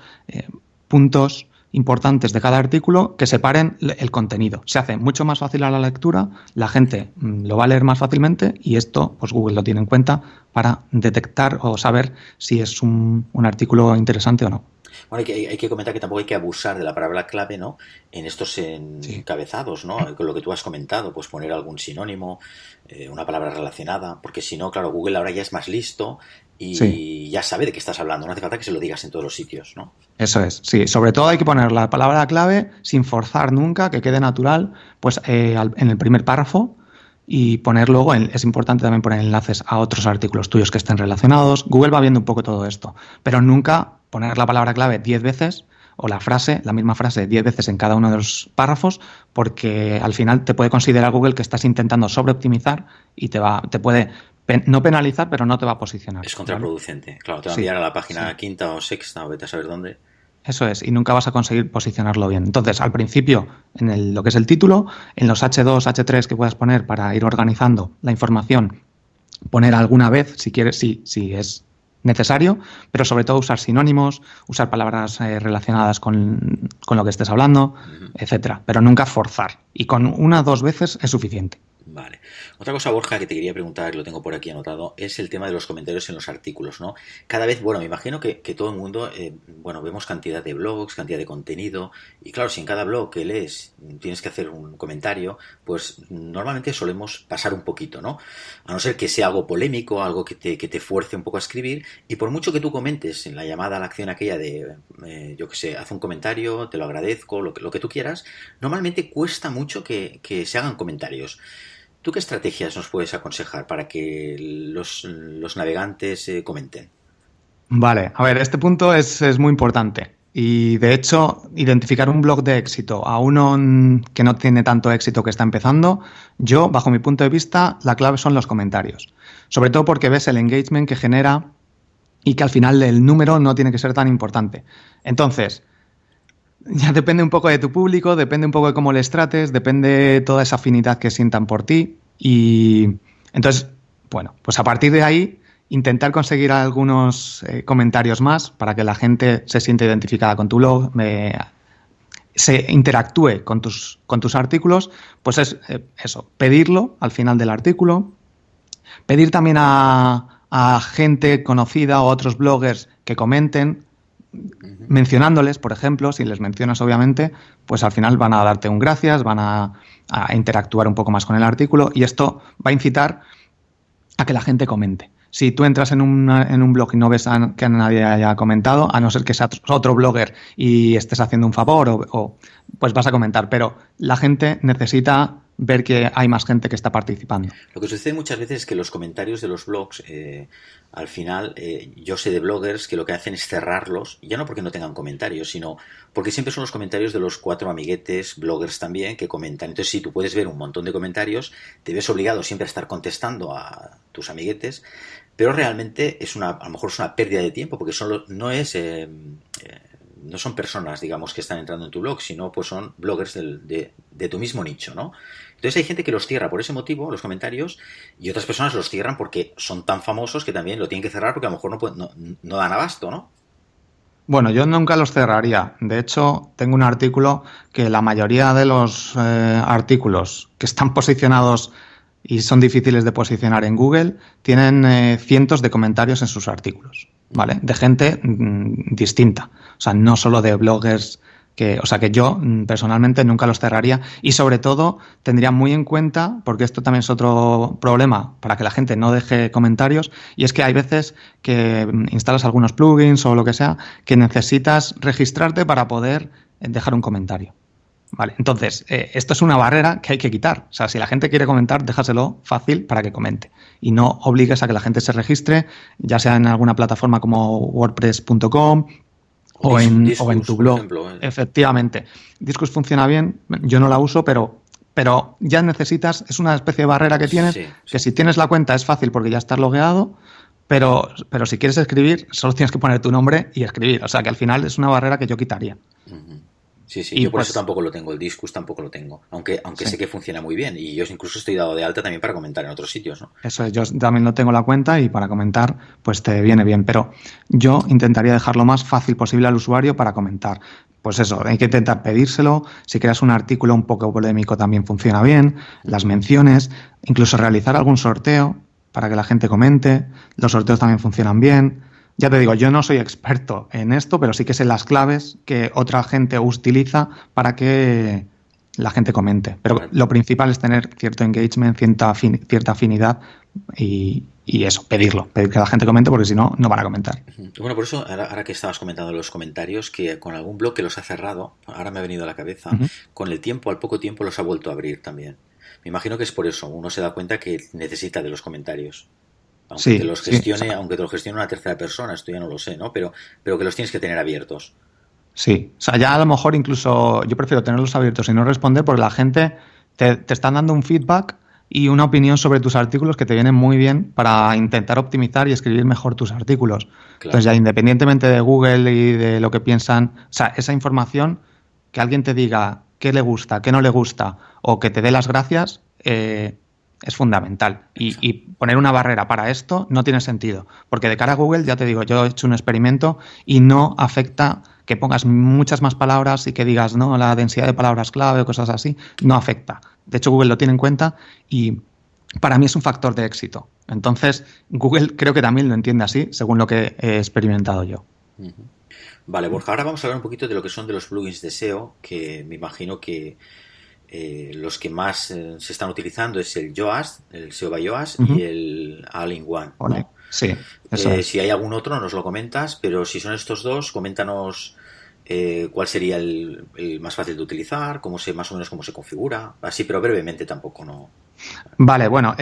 puntos importantes de cada artículo que separen el contenido. Se hace mucho más fácil a la lectura, la gente lo va a leer más fácilmente y esto, pues Google lo tiene en cuenta para detectar o saber si es un artículo interesante o no. Bueno, hay que comentar que tampoco hay que abusar de la palabra clave, ¿no? En estos Sí. encabezados, ¿no? Con lo que tú has comentado, pues poner algún sinónimo, una palabra relacionada, porque si no, claro, Google ahora ya es más listo Sí, y ya sabe de qué estás hablando. No hace falta que se lo digas en todos los sitios, ¿no? eso es. Sí, sobre todo hay que poner la palabra clave sin forzar nunca, que quede natural, pues en el primer párrafo y poner luego, es importante también poner enlaces a otros artículos tuyos que estén relacionados. Google va viendo un poco todo esto, pero nunca poner la palabra clave 10 veces o la misma frase 10 veces en cada uno de los párrafos, porque al final te puede considerar Google que estás intentando sobreoptimizar y te puede no penalizar, pero no te va a posicionar, Es ¿vale? contraproducente. Claro, te va a Sí, enviar a la página sí. quinta o sexta o vete a saber dónde. Eso es, y nunca vas a conseguir posicionarlo bien. Entonces, al principio, lo que es el título, en los H2, H3 que puedas poner para ir organizando la información, poner alguna vez, si quieres, si es necesario, pero sobre todo usar sinónimos, usar palabras relacionadas con lo que estés hablando, Ujú. etcétera. Pero nunca forzar. Y con una o dos veces es suficiente. Vale. Otra cosa, Borja, que te quería preguntar, lo tengo por aquí anotado, es el tema de los comentarios en los artículos, ¿no? Cada vez, bueno, me imagino que todo el mundo, bueno, vemos cantidad de blogs, cantidad de contenido, y claro, si en cada blog que lees tienes que hacer un comentario, pues normalmente solemos pasar un poquito, ¿no? A no ser que sea algo polémico, algo que te fuerce un poco a escribir, y por mucho que tú comentes en la llamada a la acción aquella de, yo qué sé, haz un comentario, te lo agradezco, lo que tú quieras, normalmente cuesta mucho que se hagan comentarios. ¿Tú qué estrategias nos puedes aconsejar para que los navegantes comenten? Vale, a ver, este punto es muy importante. Y de hecho, identificar un blog de éxito a uno que no tiene tanto éxito que está empezando, yo, bajo mi punto de vista, la clave son los comentarios. Sobre todo porque ves el engagement que genera y que al final el número no tiene que ser tan importante. Entonces, ya depende un poco de tu público, depende un poco de cómo les trates, depende de toda esa afinidad que sientan por ti. Y entonces, bueno, pues a partir de ahí, intentar conseguir algunos comentarios más para que la gente se sienta identificada con tu blog, se interactúe con tus artículos, pues es eso, pedirlo al final del artículo, pedir también a gente conocida o otros bloggers que comenten, Ujú. mencionándoles, por ejemplo, si les mencionas obviamente, pues al final van a darte un gracias, van a interactuar un poco más con el artículo y esto va a incitar a que la gente comente. Si tú entras en un blog y no ves que nadie haya comentado, a no ser que sea otro blogger y estés haciendo un favor, pues vas a comentar. Pero la gente necesita ver que hay más gente que está participando. Lo que sucede muchas veces es que los comentarios de los blogs, al final, yo sé de bloggers que lo que hacen es cerrarlos, ya no porque no tengan comentarios, sino porque siempre son los comentarios de los cuatro amiguetes, bloggers también, que comentan. Entonces, si tú puedes ver un montón de comentarios, te ves obligado siempre a estar contestando a tus amiguetes, pero realmente a lo mejor es una pérdida de tiempo, porque no son personas, digamos, que están entrando en tu blog, sino pues son bloggers de tu mismo nicho, ¿no? Entonces hay gente que los cierra por ese motivo, los comentarios, y otras personas los cierran porque son tan famosos que también lo tienen que cerrar porque a lo mejor no dan abasto, ¿no? Bueno, yo nunca los cerraría. De hecho, tengo un artículo que la mayoría de los artículos que están posicionados y son difíciles de posicionar en Google tienen cientos de comentarios en sus artículos, ¿vale? De gente distinta. O sea, no solo de bloggers que yo personalmente nunca los cerraría y sobre todo tendría muy en cuenta, porque esto también es otro problema para que la gente no deje comentarios, y es que hay veces que instalas algunos plugins o lo que sea que necesitas registrarte para poder dejar un comentario. Vale, entonces, esto es una barrera que hay que quitar. O sea, si la gente quiere comentar, déjaselo fácil para que comente. Y no obligues a que la gente se registre, ya sea en alguna plataforma como wordpress.com o en tu blog. Ejemplo, Efectivamente. Disqus funciona bien, yo no la uso, pero ya necesitas, es una especie de barrera que tienes, que si tienes la cuenta es fácil porque ya estás logueado, pero si quieres escribir, solo tienes que poner tu nombre y escribir. O sea, que al final es una barrera que yo quitaría. Sí, y yo por eso tampoco lo tengo, el Disqus tampoco lo tengo, aunque sé que funciona muy bien y yo incluso estoy dado de alta también para comentar en otros sitios, ¿no? Eso es, yo también lo tengo la cuenta y para comentar pues te viene bien, pero yo intentaría dejar lo más fácil posible al usuario para comentar. Pues eso, hay que intentar pedírselo, si creas un artículo un poco polémico también funciona bien, las menciones, incluso realizar algún sorteo para que la gente comente, los sorteos también funcionan bien. Ya te digo, yo no soy experto en esto, pero sí que sé las claves que otra gente utiliza para que la gente comente. Pero lo principal es tener cierto engagement, cierta afinidad y eso, pedir que la gente comente, porque si no, no van a comentar. Bueno, por eso, ahora que estabas comentando los comentarios, que con algún blog que los ha cerrado, ahora me ha venido a la cabeza, con el tiempo, al poco tiempo, los ha vuelto a abrir también. Me imagino que es por eso, uno se da cuenta que necesita de los comentarios. Aunque te los gestione una tercera persona, esto ya no lo sé, ¿no? Pero que los tienes que tener abiertos. Sí, o sea, ya a lo mejor incluso yo prefiero tenerlos abiertos y no responder porque la gente te están dando un feedback y una opinión sobre tus artículos que te vienen muy bien para intentar optimizar y escribir mejor tus artículos. Claro. Entonces ya independientemente de Google y de lo que piensan, o sea, esa información, que alguien te diga qué le gusta, qué no le gusta o que te dé las gracias, es fundamental. Y poner una barrera para esto no tiene sentido. Porque de cara a Google, ya te digo, yo he hecho un experimento y no afecta que pongas muchas más palabras y que digas, no, la densidad de palabras clave o cosas así, no afecta. De hecho, Google lo tiene en cuenta y para mí es un factor de éxito. Entonces, Google creo que también lo entiende así, según lo que he experimentado yo. Vale, Borja, ahora vamos a hablar un poquito de lo que son de los plugins de SEO, que me imagino que los que más se están utilizando es el Yoast, el SEO by Yoast y el All-in-One, ¿no? Sí, eso es. Si hay algún otro nos lo comentas, pero si son estos dos, coméntanos cuál sería el más fácil de utilizar, más o menos cómo se configura, así, pero brevemente tampoco, ¿no? Vale, bueno,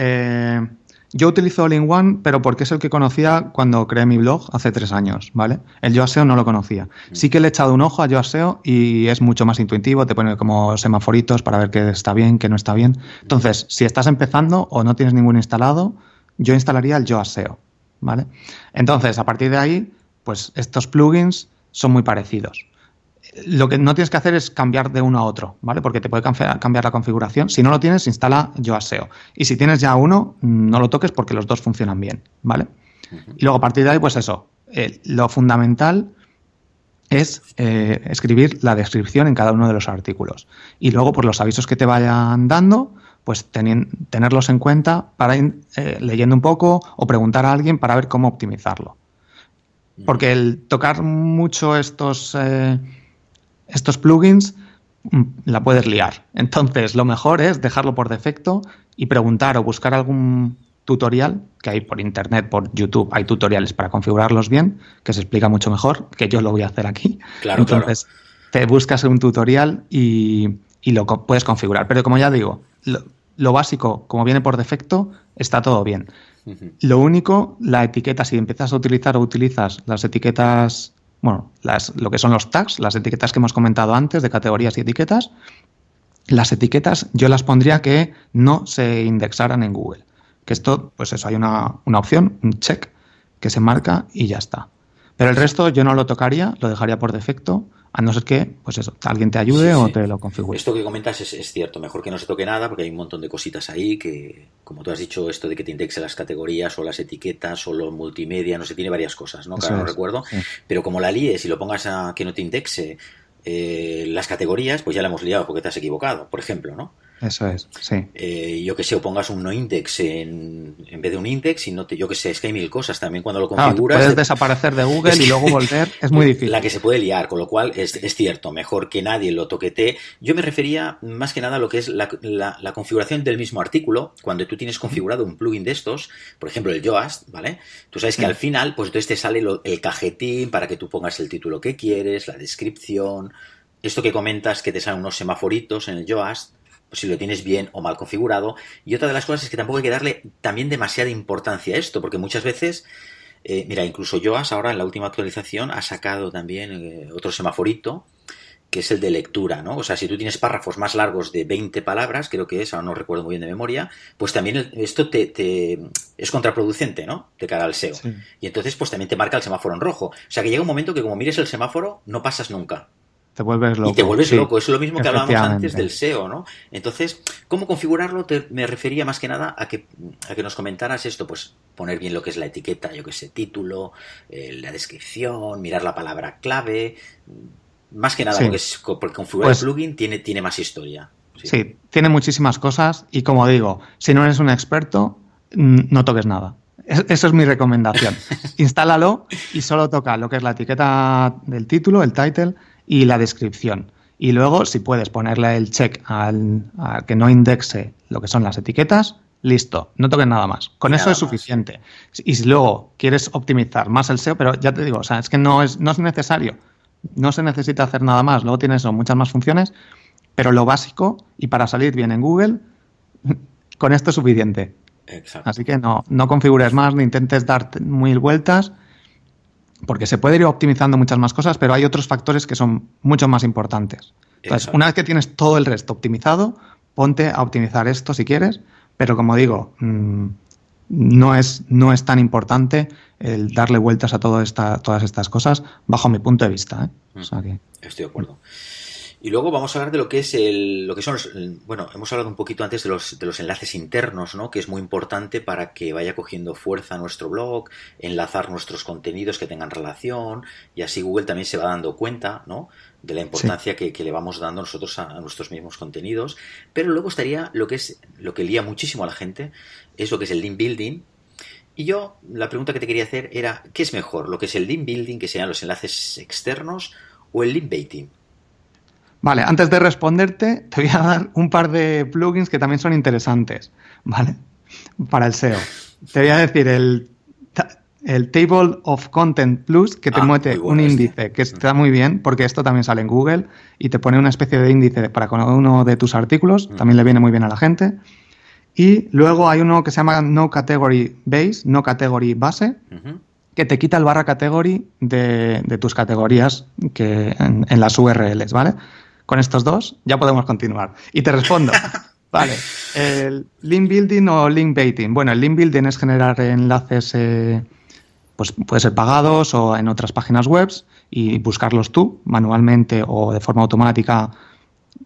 yo utilizo All-in-One, pero porque es el que conocía cuando creé mi blog hace 3 años, ¿vale? El Yoast SEO no lo conocía. Sí que le he echado un ojo a Yoast SEO y es mucho más intuitivo, te pone como semaforitos para ver qué está bien, qué no está bien. Entonces, si estás empezando o no tienes ninguno instalado, yo instalaría el Yoast SEO, ¿vale? Entonces, a partir de ahí, pues estos plugins son muy parecidos. Lo que no tienes que hacer es cambiar de uno a otro, ¿vale? Porque te puede cambiar la configuración. Si no lo tienes, instala Yoast SEO. Y si tienes ya uno, no lo toques porque los dos funcionan bien, ¿vale? Y luego a partir de ahí, pues eso, lo fundamental es escribir la descripción en cada uno de los artículos. Y luego, por los avisos que te vayan dando, pues tenerlos en cuenta para ir leyendo un poco o preguntar a alguien para ver cómo optimizarlo. Porque el tocar mucho estos plugins la puedes liar. Entonces, lo mejor es dejarlo por defecto y preguntar o buscar algún tutorial que hay por internet, por YouTube. Hay tutoriales para configurarlos bien, que se explica mucho mejor, que yo lo voy a hacer aquí. Claro, entonces, te buscas un tutorial y lo puedes configurar. Pero como ya digo, lo básico, como viene por defecto, está todo bien. Lo único, la etiqueta, si empiezas a utilizar o utilizas las etiquetas, bueno, lo que son los tags, las etiquetas que hemos comentado antes de categorías y etiquetas, las etiquetas yo las pondría que no se indexaran en Google. Que esto, pues eso, hay una opción, un check, que se marca y ya está. Pero el resto yo no lo tocaría, lo dejaría por defecto, a no ser que, pues eso, alguien te ayude o te lo configure. Esto que comentas es cierto, mejor que no se toque nada porque hay un montón de cositas ahí que, como tú has dicho, esto de que te indexe las categorías o las etiquetas o lo multimedia, no sé, tiene varias cosas, ¿no? Que ahora no recuerdo, pero como la líes y lo pongas a que no te indexe las categorías, pues ya la hemos liado porque te has equivocado, por ejemplo, ¿no? Eso es, sí. Yo que sé, o pongas un no index en vez de un index y no te, yo que sé, es que hay mil cosas también cuando lo configuras. Puedes desaparecer de Google y luego volver, es muy difícil. La que se puede liar, con lo cual es cierto, mejor que nadie lo toquetee. Yo me refería más que nada a lo que es la configuración del mismo artículo, cuando tú tienes configurado un plugin de estos, por ejemplo el Yoast, ¿vale? Tú sabes que al final, pues entonces te sale el cajetín para que tú pongas el título que quieres, la descripción, esto que comentas que te salen unos semaforitos en el Yoast, pues si lo tienes bien o mal configurado. Y otra de las cosas es que tampoco hay que darle también demasiada importancia a esto, porque muchas veces, mira, incluso Yoast ahora en la última actualización ha sacado también otro semaforito, que es el de lectura, ¿no? O sea, si tú tienes párrafos más largos de 20 palabras, creo que es, ahora no recuerdo muy bien de memoria, pues también esto es contraproducente, ¿no? De cara al SEO. Sí. Y entonces, pues también te marca el semáforo en rojo. O sea, que llega un momento que como mires el semáforo, no pasas nunca. Te vuelves loco. Y te vuelves loco. Eso es lo mismo que hablábamos antes del SEO, ¿no? Entonces, ¿cómo configurarlo? Me refería más que nada a que nos comentaras esto, pues poner bien lo que es la etiqueta, yo que sé, título, la descripción, mirar la palabra clave. Más que nada, porque configurar el plugin tiene más historia. Sí, tiene muchísimas cosas y como digo, si no eres un experto, no toques nada. Eso es mi recomendación. Instálalo y solo toca lo que es la etiqueta del título, el title, y la descripción. Y luego, si puedes ponerle el check a que no indexe lo que son las etiquetas, listo, no toques nada más. Con eso es suficiente. Y si luego quieres optimizar más el SEO, pero ya te digo, o sea, es que no es necesario. No se necesita hacer nada más. Luego tienes muchas más funciones, pero lo básico, y para salir bien en Google, con esto es suficiente. Exacto. Así que no configures más, ni intentes dar mil vueltas, porque se puede ir optimizando muchas más cosas, pero hay otros factores que son mucho más importantes. Entonces, una vez que tienes todo el resto optimizado, ponte a optimizar esto si quieres, pero como digo, no es tan importante el darle vueltas a todas estas cosas bajo mi punto de vista, ¿eh? O sea que... Estoy de acuerdo. Y luego vamos a hablar de lo que son bueno, hemos hablado un poquito antes de los enlaces internos, ¿no? Que es muy importante para que vaya cogiendo fuerza nuestro blog, enlazar nuestros contenidos que tengan relación, y así Google también se va dando cuenta, ¿no? De la importancia que le vamos dando nosotros a nuestros mismos contenidos. Pero luego estaría lo que lía muchísimo a la gente, es lo que es el link building. Y yo, la pregunta que te quería hacer era, ¿qué es mejor? ¿Lo que es el link building, que sean los enlaces externos, o el link baiting? Vale, antes de responderte, te voy a dar un par de plugins que también son interesantes, ¿vale? Para el SEO. Te voy a decir el Table of Content Plus, que te mete un índice, que está muy bien, porque esto también sale en Google, y te pone una especie de índice para cada uno de tus artículos, también le viene muy bien a la gente. Y luego hay uno que se llama No Category Base, que te quita el barra category de tus categorías que en las URLs, ¿vale? Con estos dos ya podemos continuar. Y te respondo. Vale, el link building o link baiting. Bueno, el link building es generar enlaces, pues puede ser pagados o en otras páginas web y buscarlos tú manualmente o de forma automática,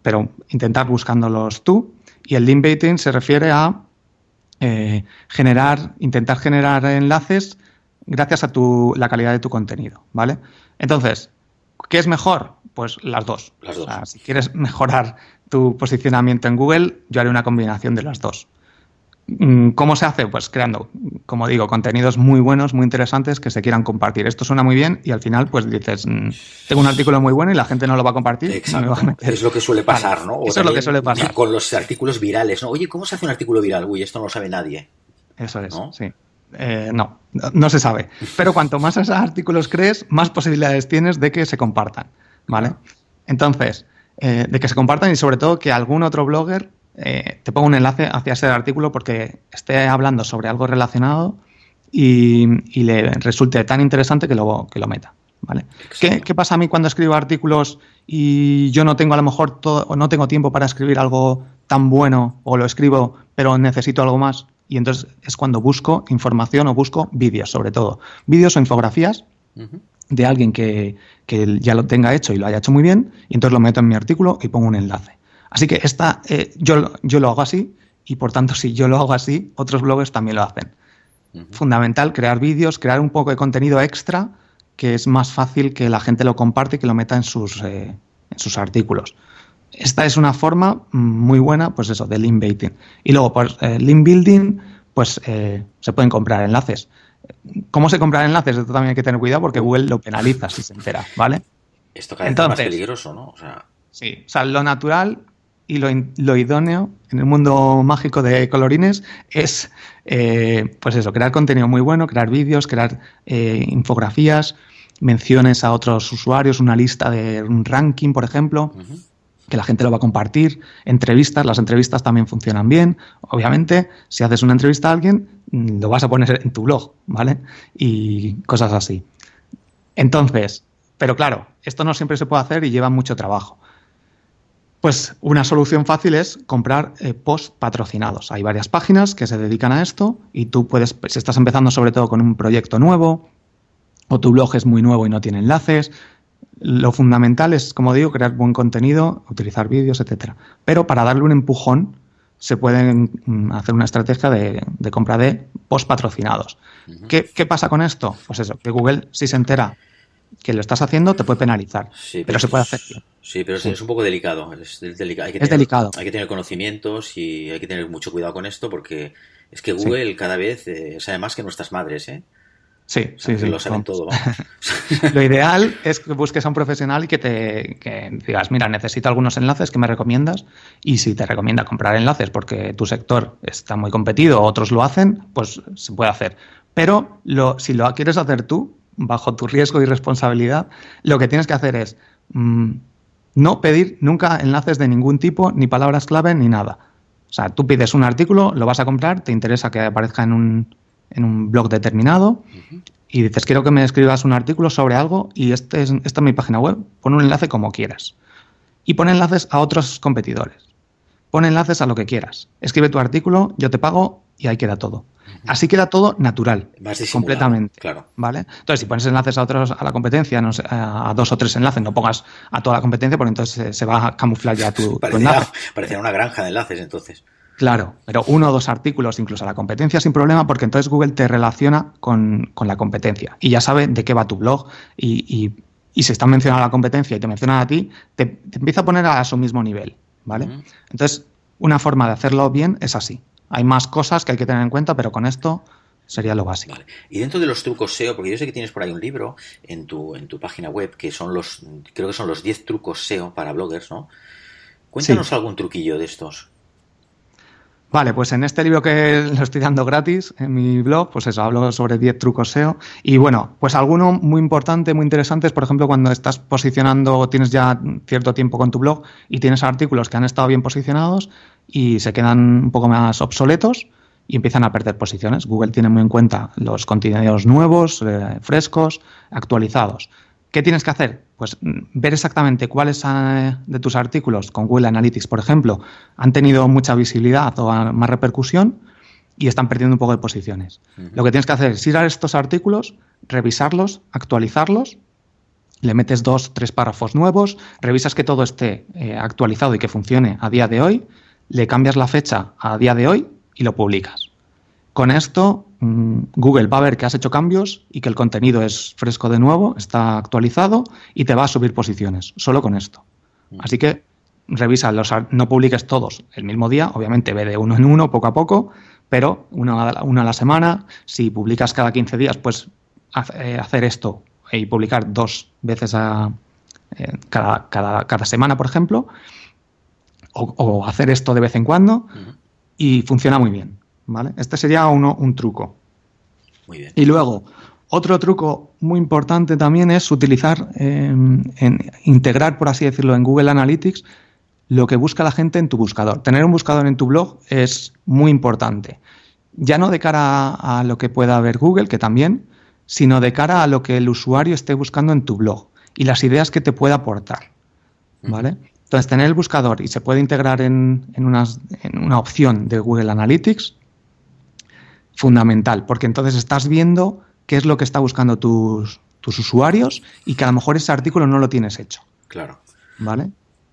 pero intentar buscándolos tú. Y el link baiting se refiere a intentar generar enlaces gracias a la calidad de tu contenido, ¿vale? Entonces, ¿qué es mejor? Pues las dos. Las dos. O sea, si quieres mejorar tu posicionamiento en Google, yo haré una combinación de las dos. ¿Cómo se hace? Pues creando, como digo, contenidos muy buenos, muy interesantes que se quieran compartir. Esto suena muy bien y al final pues dices, tengo un artículo muy bueno y la gente no lo va a compartir. Exacto. Es lo que suele pasar, ¿no? O eso es lo que suele pasar. Con los artículos virales, ¿no? Oye, ¿cómo se hace un artículo viral? Uy, esto no lo sabe nadie. Eso es, ¿no? Sí. No se sabe. Pero cuanto más esos artículos crees, más posibilidades tienes de que se compartan, ¿vale? Entonces, de que se compartan y sobre todo que algún otro blogger te ponga un enlace hacia ese artículo porque esté hablando sobre algo relacionado y le resulte tan interesante que lo meta, ¿vale? ¿Qué pasa a mí cuando escribo artículos y yo no tengo a lo mejor o no tengo tiempo para escribir algo tan bueno o lo escribo pero necesito algo más? Y entonces es cuando busco información o busco vídeos, sobre todo. Vídeos o infografías de alguien que ya lo tenga hecho y lo haya hecho muy bien, y entonces lo meto en mi artículo y pongo un enlace. Así que yo lo hago así, y por tanto, si yo lo hago así, otros bloggers también lo hacen. Fundamental crear vídeos, crear un poco de contenido extra, que es más fácil que la gente lo comparte y que lo meta en sus artículos. Esta es una forma muy buena, pues eso, de link baiting. Y luego, pues, link building, pues se pueden comprar enlaces. ¿Cómo se compran enlaces? Esto también hay que tener cuidado porque Google lo penaliza si se entera, ¿vale? Esto cada vez es más peligroso, ¿no? Sí, o sea, lo natural y lo idóneo en el mundo mágico de colorines es, pues eso, crear contenido muy bueno, crear vídeos, crear infografías, menciones a otros usuarios, una lista de un ranking, por ejemplo, que la gente lo va a compartir, entrevistas, las entrevistas también funcionan bien. Obviamente, si haces una entrevista a alguien, lo vas a poner en tu blog, ¿vale? Y cosas así. Entonces, pero claro, esto no siempre se puede hacer y lleva mucho trabajo. Pues una solución fácil es comprar posts patrocinados. Hay varias páginas que se dedican a esto y tú puedes, si estás empezando sobre todo con un proyecto nuevo o tu blog es muy nuevo y no tiene enlaces, lo fundamental es, como digo, crear buen contenido, utilizar vídeos, etcétera. Pero para darle un empujón se pueden hacer una estrategia de compra de posts patrocinados. ¿Qué pasa con esto? Pues eso, que Google, si se entera que lo estás haciendo, te puede penalizar. Sí, pero se puede hacer bien. Sí, pero es un poco delicado. Es delicado. Hay que tener conocimientos y hay que tener mucho cuidado con esto porque es que Google cada vez sabe más que nuestras madres, ¿eh? Sí. Lo saben todo. Lo ideal es que busques a un profesional y que digas, mira, necesito algunos enlaces que me recomiendas, y si te recomienda comprar enlaces porque tu sector está muy competido o otros lo hacen, pues se puede hacer. Pero si lo quieres hacer tú, bajo tu riesgo y responsabilidad, lo que tienes que hacer es no pedir nunca enlaces de ningún tipo, ni palabras clave, ni nada. O sea, tú pides un artículo, lo vas a comprar, te interesa que aparezca en un blog determinado y dices, quiero que me escribas un artículo sobre algo y esta es mi página web, pon un enlace como quieras. Y pon enlaces a otros competidores. Pon enlaces a lo que quieras. Escribe tu artículo, yo te pago y ahí queda todo. Así queda todo natural, completamente. Claro. ¿Vale? Entonces, si pones enlaces a la competencia, no sé, a 2 o 3 enlaces, no pongas a toda la competencia porque entonces se va a camuflar ya tu enlace. Parecía una granja de enlaces entonces. Claro, pero 1 o 2 artículos incluso a la competencia sin problema, porque entonces Google te relaciona con la competencia y ya sabe de qué va tu blog y si están mencionando a la competencia y te mencionan a ti, te empieza a poner a su mismo nivel, ¿vale? Entonces, una forma de hacerlo bien es así. Hay más cosas que hay que tener en cuenta, pero con esto sería lo básico. Vale. Y dentro de los trucos SEO, porque yo sé que tienes por ahí un libro en tu página web que creo que son los 10 trucos SEO para bloggers, ¿no? Cuéntanos algún truquillo de estos. Vale, pues en este libro que lo estoy dando gratis en mi blog, pues eso, hablo sobre 10 trucos SEO. Y bueno, pues alguno muy importante, muy interesante es, por ejemplo, cuando estás posicionando, tienes ya cierto tiempo con tu blog y tienes artículos que han estado bien posicionados y se quedan un poco más obsoletos y empiezan a perder posiciones. Google tiene muy en cuenta los contenidos nuevos, frescos, actualizados. ¿Qué tienes que hacer? Pues ver exactamente cuáles de tus artículos con Google Analytics, por ejemplo, han tenido mucha visibilidad o más repercusión y están perdiendo un poco de posiciones. Lo que tienes que hacer es ir a estos artículos, revisarlos, actualizarlos, le metes 2 o 3 párrafos nuevos, revisas que todo esté actualizado y que funcione a día de hoy, le cambias la fecha a día de hoy y lo publicas. Con esto, Google va a ver que has hecho cambios y que el contenido es fresco de nuevo, está actualizado y te va a subir posiciones, solo con esto. Así que revisa, no publiques todos el mismo día, obviamente ve de uno en uno, poco a poco, pero una a la semana. Si publicas cada 15 días, pues hacer esto y publicar 2 veces cada semana, por ejemplo, o hacer esto de vez en cuando y funciona muy bien. ¿Vale? Este sería un truco. Muy bien. Y luego, otro truco muy importante también es utilizar, integrar, por así decirlo, en Google Analytics lo que busca la gente en tu buscador. Tener un buscador en tu blog es muy importante. Ya no de cara a lo que pueda ver Google, que también, sino de cara a lo que el usuario esté buscando en tu blog y las ideas que te pueda aportar. ¿Vale? Entonces, tener el buscador y se puede integrar en una opción de Google Analytics, fundamental, porque entonces estás viendo qué es lo que está buscando tu tus usuarios y que a lo mejor ese artículo no lo tienes hecho. Claro. ¿Vale?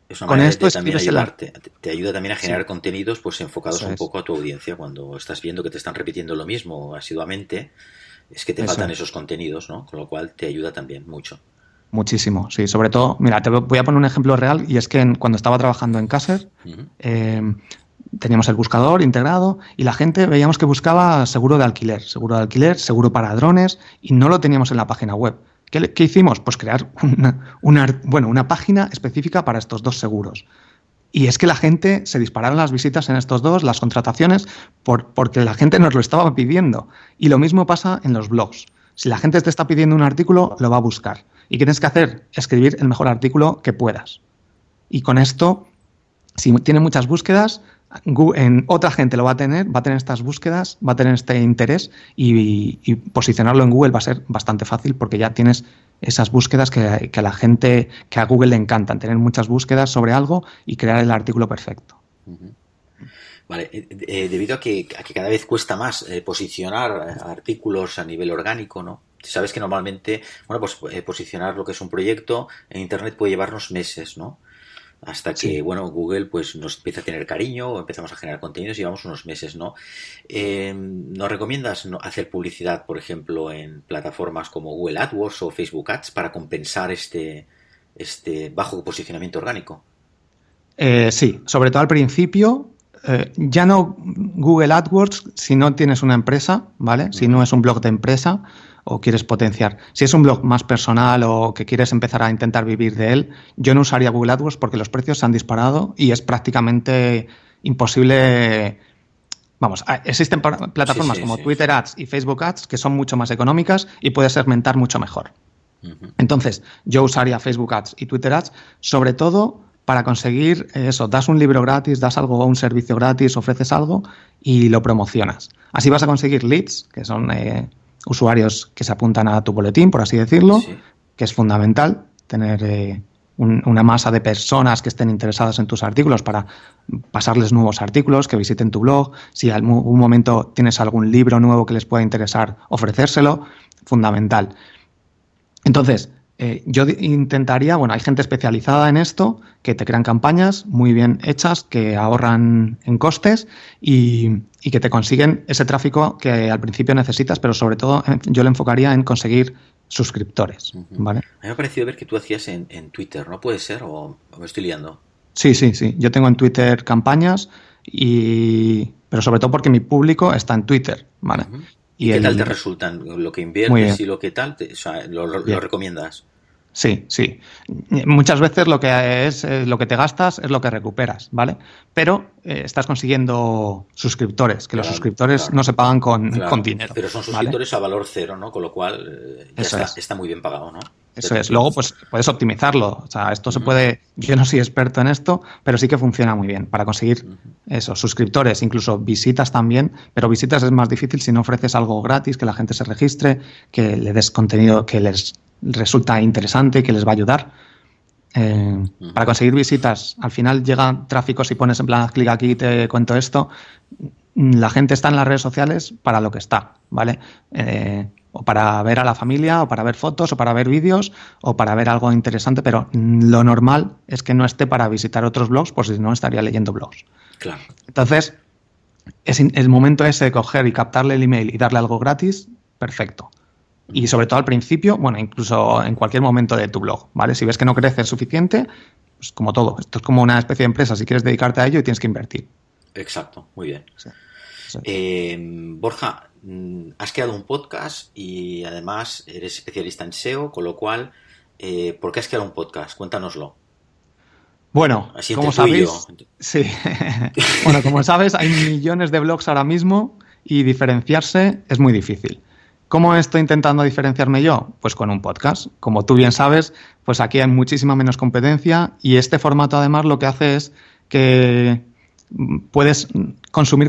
Es una Con manera esto de también escribes ayudarte, te ayuda también a generar contenidos pues enfocados Eso un es. poco a tu audiencia. Cuando estás viendo que te están repitiendo lo mismo asiduamente, es que te Eso faltan es. esos contenidos, ¿no? Con lo cual te ayuda también mucho. Muchísimo, sí. Sobre todo, mira, te voy a poner un ejemplo real y es que cuando estaba trabajando en Caser, teníamos el buscador integrado y la gente veíamos que buscaba seguro de alquiler, seguro para drones y no lo teníamos en la página web. ¿Qué hicimos? Pues crear una página específica para estos dos seguros. Y es que la gente se dispararon las visitas en estos dos, las contrataciones, porque la gente nos lo estaba pidiendo. Y lo mismo pasa en los blogs. Si la gente te está pidiendo un artículo, lo va a buscar. ¿Y qué tienes que hacer? Escribir el mejor artículo que puedas. Y con esto, si tiene muchas búsquedas, otra gente lo va a tener estas búsquedas, va a tener este interés y posicionarlo en Google va a ser bastante fácil porque ya tienes esas búsquedas que a la gente, que a Google le encantan, tener muchas búsquedas sobre algo y crear el artículo perfecto. Vale, debido a que cada vez cuesta más posicionar artículos a nivel orgánico, ¿no? Sabes que normalmente, bueno, pues posicionar lo que es un proyecto en Internet puede llevarnos meses, ¿no? Hasta que, bueno, Google pues nos empieza a tener cariño, o empezamos a generar contenidos y llevamos unos meses, ¿no? ¿Nos recomiendas hacer publicidad, por ejemplo, en plataformas como Google AdWords o Facebook Ads para compensar este bajo posicionamiento orgánico? Sí, sobre todo al principio, ya no Google AdWords si no tienes una empresa, ¿vale? Si no es un blog de empresa o quieres potenciar. Si es un blog más personal o que quieres empezar a intentar vivir de él, yo no usaría Google AdWords porque los precios se han disparado y es prácticamente imposible. Vamos, existen plataformas como Twitter Ads y Facebook Ads que son mucho más económicas y puedes segmentar mucho mejor. Entonces, yo usaría Facebook Ads y Twitter Ads, sobre todo para conseguir eso, das un libro gratis, das algo, un servicio gratis, ofreces algo y lo promocionas. Así vas a conseguir leads, que son usuarios que se apuntan a tu boletín, por así decirlo, que es fundamental tener una masa de personas que estén interesadas en tus artículos para pasarles nuevos artículos, que visiten tu blog. Si en algún momento tienes algún libro nuevo que les pueda interesar, ofrecérselo, fundamental. Entonces, yo intentaría, bueno, hay gente especializada en esto que te crean campañas muy bien hechas, que ahorran en costes y que te consiguen ese tráfico que al principio necesitas, pero sobre todo yo le enfocaría en conseguir suscriptores, ¿vale? A mí me ha parecido ver que tú hacías en Twitter, ¿no? ¿Puede ser? ¿O me estoy liando? Sí. Yo tengo en Twitter campañas, pero sobre todo porque mi público está en Twitter, ¿vale? ¿Y qué tal te resultan? ¿Lo que inviertes y lo que tal? O sea, ¿lo recomiendas? Sí. Muchas veces lo que es lo que te gastas es lo que recuperas, ¿vale? Pero estás consiguiendo suscriptores, que los suscriptores no se pagan con dinero. Pero son suscriptores, ¿vale? A valor cero, ¿no? Con lo cual está muy bien pagado, ¿no? Eso es. Luego, pues puedes optimizarlo. O sea, esto se puede. Yo no soy experto en esto, pero sí que funciona muy bien para conseguir eso, suscriptores, incluso visitas también. Pero visitas es más difícil si no ofreces algo gratis, que la gente se registre, que le des contenido que les resulta interesante, que les va a ayudar. Para conseguir visitas, al final llega tráfico. Si pones en plan, haz clic aquí y te cuento esto. La gente está en las redes sociales para lo que está, ¿vale? O para ver a la familia, o para ver fotos, o para ver vídeos, o para ver algo interesante, pero lo normal es que no esté para visitar otros blogs, pues si no estaría leyendo blogs. Claro. Entonces, el momento ese de coger y captarle el email y darle algo gratis, perfecto. Y sobre todo al principio, bueno, incluso en cualquier momento de tu blog, ¿vale? Si ves que no crece suficiente, pues como todo, esto es como una especie de empresa, si quieres dedicarte a ello tienes que invertir. Exacto, muy bien. Sí. Borja, has creado un podcast y además eres especialista en SEO, con lo cual, ¿por qué has creado un podcast? Cuéntanoslo. Bueno, como sabéis, sí. Bueno, como sabes, hay millones de blogs ahora mismo y diferenciarse es muy difícil. ¿Cómo estoy intentando diferenciarme yo? Pues con un podcast. Como tú bien sabes, pues aquí hay muchísima menos competencia y este formato además lo que hace es que puedes consumir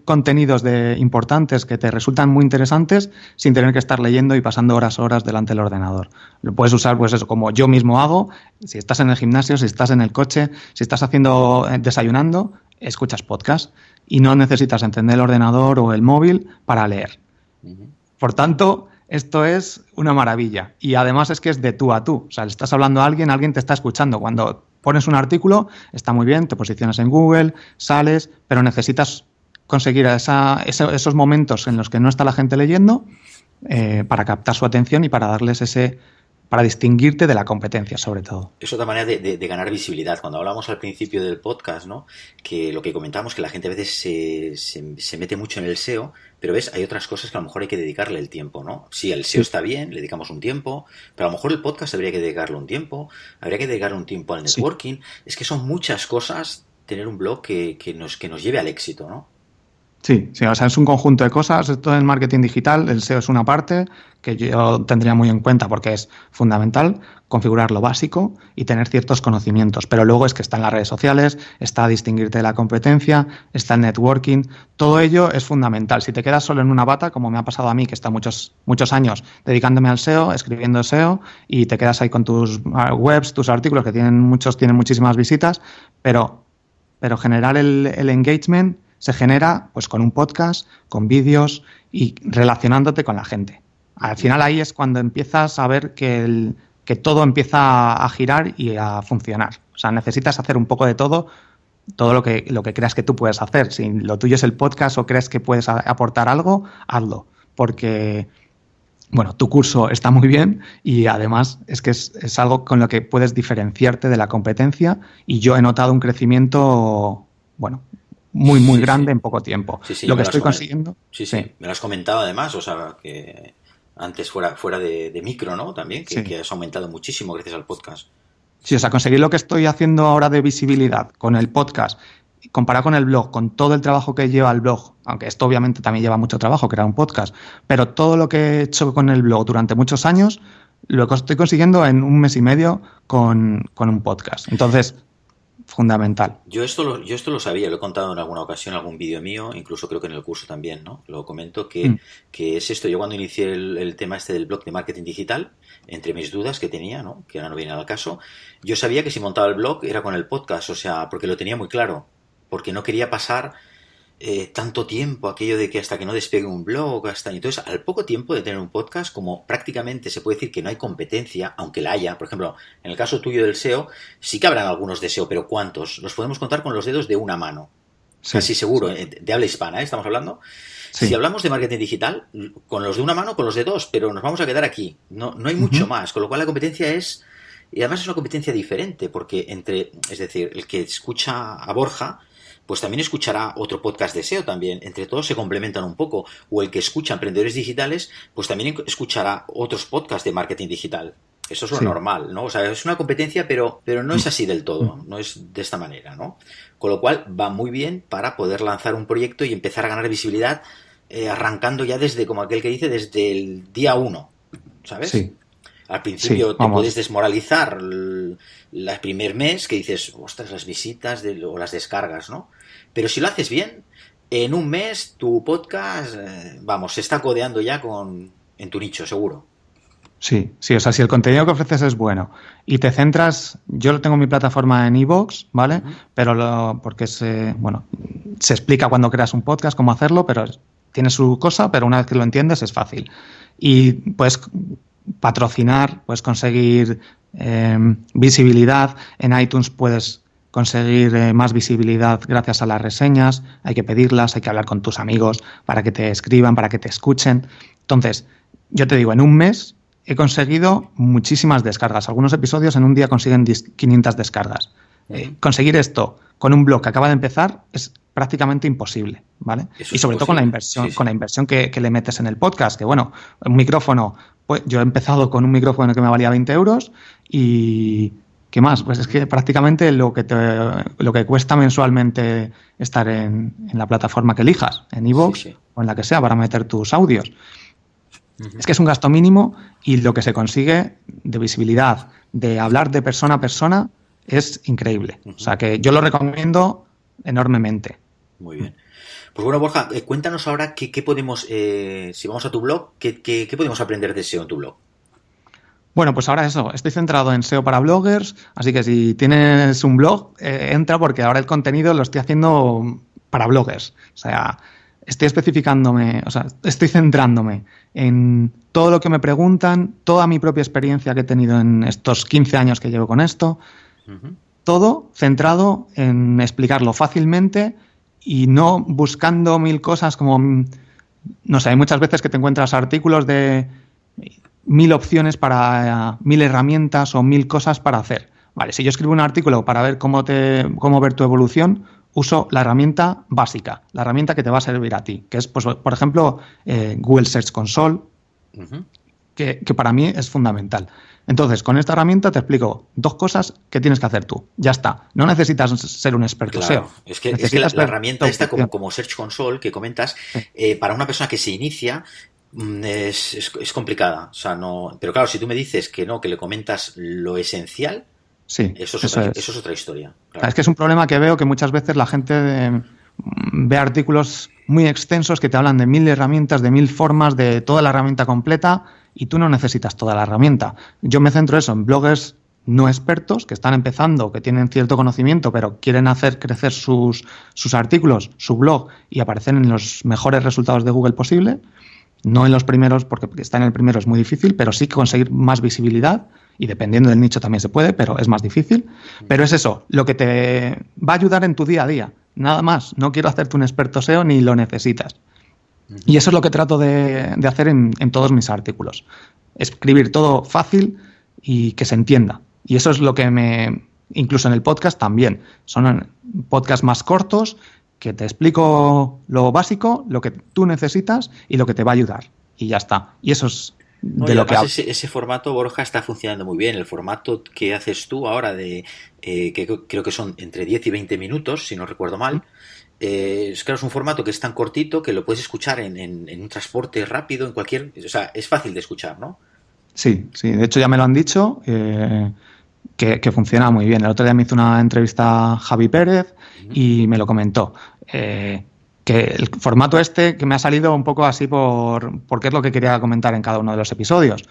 contenidos importantes que te resultan muy interesantes sin tener que estar leyendo y pasando horas delante del ordenador. Lo puedes usar, pues eso, como yo mismo hago. Si estás en el gimnasio, si estás en el coche, si estás desayunando, escuchas podcast y no necesitas encender el ordenador o el móvil para leer. Por tanto, esto es una maravilla. Y además es que es de tú a tú. O sea, le estás hablando a alguien te está escuchando. Cuando pones un artículo, está muy bien, te posicionas en Google, sales, pero necesitas conseguir esos momentos en los que no está la gente leyendo para captar su atención y para darles para distinguirte de la competencia, sobre todo. Es otra manera de ganar visibilidad. Cuando hablamos al principio del podcast, ¿no? Que lo que comentamos, que la gente a veces se mete mucho en el SEO, pero ves, hay otras cosas que a lo mejor hay que dedicarle el tiempo, ¿no? Sí, el SEO está bien, le dedicamos un tiempo, pero a lo mejor el podcast habría que dedicarle un tiempo, habría que dedicarle un tiempo al networking. Es que son muchas cosas tener un blog que nos lleve al éxito, ¿no? Sí, o sea, es un conjunto de cosas. Esto en marketing digital, el SEO es una parte que yo tendría muy en cuenta porque es fundamental configurar lo básico y tener ciertos conocimientos. Pero luego es que está en las redes sociales, está distinguirte de la competencia, está el networking. Todo ello es fundamental. Si te quedas solo en una bata, como me ha pasado a mí, que está muchos años dedicándome al SEO, escribiendo SEO, y te quedas ahí con tus webs, tus artículos, que tienen muchísimas visitas, pero generar el engagement se genera pues con un podcast, con vídeos y relacionándote con la gente. Al final ahí es cuando empiezas a ver que todo empieza a girar y a funcionar. O sea, necesitas hacer un poco de todo lo que creas que tú puedes hacer. Si lo tuyo es el podcast o crees que puedes aportar algo, hazlo. Porque, bueno, tu curso está muy bien y además es que es algo con lo que puedes diferenciarte de la competencia, y yo he notado un crecimiento, bueno, muy grande en poco tiempo. Lo que estoy consiguiendo. Sí, me lo has comentado además, o sea, que antes fuera de micro, ¿no? También, que has aumentado muchísimo gracias al podcast. Sí, o sea, conseguir lo que estoy haciendo ahora de visibilidad con el podcast, comparado con el blog, con todo el trabajo que lleva el blog, aunque esto obviamente también lleva mucho trabajo, que era un podcast, pero todo lo que he hecho con el blog durante muchos años, lo estoy consiguiendo en 1 mes y medio con un podcast. Entonces, fundamental. Yo esto lo sabía, lo he contado en alguna ocasión, en algún vídeo mío, incluso creo que en el curso también, ¿no? Lo comento que es esto. Yo cuando inicié el tema del blog de marketing digital, entre mis dudas que tenía, ¿no? Que ahora no viene al caso, yo sabía que si montaba el blog era con el podcast, o sea, porque lo tenía muy claro, porque no quería pasar tanto tiempo, aquello de que hasta que no despegue un blog, entonces al poco tiempo de tener un podcast, como prácticamente se puede decir que no hay competencia, aunque la haya, por ejemplo, en el caso tuyo del SEO, sí que habrán algunos de SEO, pero ¿cuántos? Los podemos contar con los dedos de una mano, casi seguro, de habla hispana, estamos hablando. Sí. Si hablamos de marketing digital, con los de una mano, con los de dos, pero nos vamos a quedar aquí, no hay mucho más, con lo cual la competencia es, y además es una competencia diferente, porque es decir, el que escucha a Borja, pues también escuchará otro podcast de SEO también. Entre todos se complementan un poco. O el que escucha emprendedores digitales, pues también escuchará otros podcasts de marketing digital. Eso es lo normal, ¿no? O sea, es una competencia, pero no es así del todo. No es de esta manera, ¿no? Con lo cual va muy bien para poder lanzar un proyecto y empezar a ganar visibilidad arrancando ya desde, como aquel que dice, desde el día 1, ¿sabes? Sí. Al principio te puedes desmoralizar el primer mes, que dices, ostras, las visitas o las descargas, ¿no? Pero si lo haces bien, en 1 mes tu podcast, se está codeando ya en tu nicho, seguro. Sí, o sea, si el contenido que ofreces es bueno y te centras, yo tengo mi plataforma en iVoox, ¿vale? Pero porque se explica cuando creas un podcast cómo hacerlo, pero tiene su cosa, pero una vez que lo entiendes es fácil. Y puedes patrocinar, puedes conseguir visibilidad. En iTunes puedes conseguir más visibilidad gracias a las reseñas. Hay que pedirlas, hay que hablar con tus amigos para que te escriban, para que te escuchen. Entonces, yo te digo, en 1 mes he conseguido muchísimas descargas. Algunos episodios en un día consiguen 500 descargas. Conseguir esto con un blog que acaba de empezar es prácticamente imposible, ¿vale? Y sobre todo con la inversión que le metes en el podcast, que bueno, un micrófono, pues yo he empezado con un micrófono que me valía 20 euros y ¿qué más? Pues es que prácticamente lo que cuesta mensualmente estar en la plataforma que elijas, en iVoox o en la que sea, para meter tus audios. Es que es un gasto mínimo y lo que se consigue de visibilidad, de hablar de persona a persona, es increíble. O sea que yo lo recomiendo enormemente. Muy bien. Pues bueno, Borja, cuéntanos ahora qué podemos, si vamos a tu blog, qué podemos aprender de SEO en tu blog. Bueno, pues ahora eso, estoy centrado en SEO para bloggers, así que si tienes un blog, entra, porque ahora el contenido lo estoy haciendo para bloggers. O sea, estoy especificándome, o sea, estoy centrándome en todo lo que me preguntan, toda mi propia experiencia que he tenido en estos 15 años que llevo con esto, todo centrado en explicarlo fácilmente y no buscando mil cosas como, no sé, hay muchas veces que te encuentras artículos de 1000 opciones para 1000 herramientas o 1000 cosas para hacer. Vale, si yo escribo un artículo para ver cómo ver tu evolución, uso la herramienta básica, la herramienta que te va a servir a ti, que es, pues, por ejemplo, Google Search Console, que para mí es fundamental. Entonces, con esta herramienta te explico 2 cosas que tienes que hacer tú. Ya está. No necesitas ser un experto Claro, SEO. es que la herramienta esta, como Search Console que comentas, para una persona que se inicia, es complicada. O sea, no. Pero claro, si tú me dices que no, que le comentas lo esencial, sí, eso es otra historia. Claro. Es que es un problema que veo que muchas veces la gente ve artículos muy extensos que te hablan de 1000 herramientas, de 1000 formas, de toda la herramienta completa, y tú no necesitas toda la herramienta. Yo me centro eso en bloggers no expertos que están empezando, que tienen cierto conocimiento, pero quieren hacer crecer sus artículos, su blog, y aparecer en los mejores resultados de Google posible. No en los primeros, porque estar en el primero es muy difícil, pero sí conseguir más visibilidad, y dependiendo del nicho también se puede, pero es más difícil. Pero es eso, lo que te va a ayudar en tu día a día. Nada más. No quiero hacerte un experto SEO ni lo necesitas. Y eso es lo que trato de hacer en todos mis artículos. Escribir todo fácil y que se entienda. Y eso es lo que incluso en el podcast también. Son podcasts más cortos que te explico lo básico, lo que tú necesitas y lo que te va a ayudar. Y ya está. Y eso es de lo que hablo. Ese formato, Borja, está funcionando muy bien. El formato que haces tú ahora que creo que son entre 10 y 20 minutos, si no recuerdo mal. Es un formato que es tan cortito que lo puedes escuchar en un transporte rápido, o sea, es fácil de escuchar, ¿no? Sí, de hecho ya me lo han dicho, que funciona muy bien. El otro día me hizo una entrevista a Javi Pérez y me lo comentó. Que el formato que me ha salido un poco así porque es lo que quería comentar en cada uno de los episodios,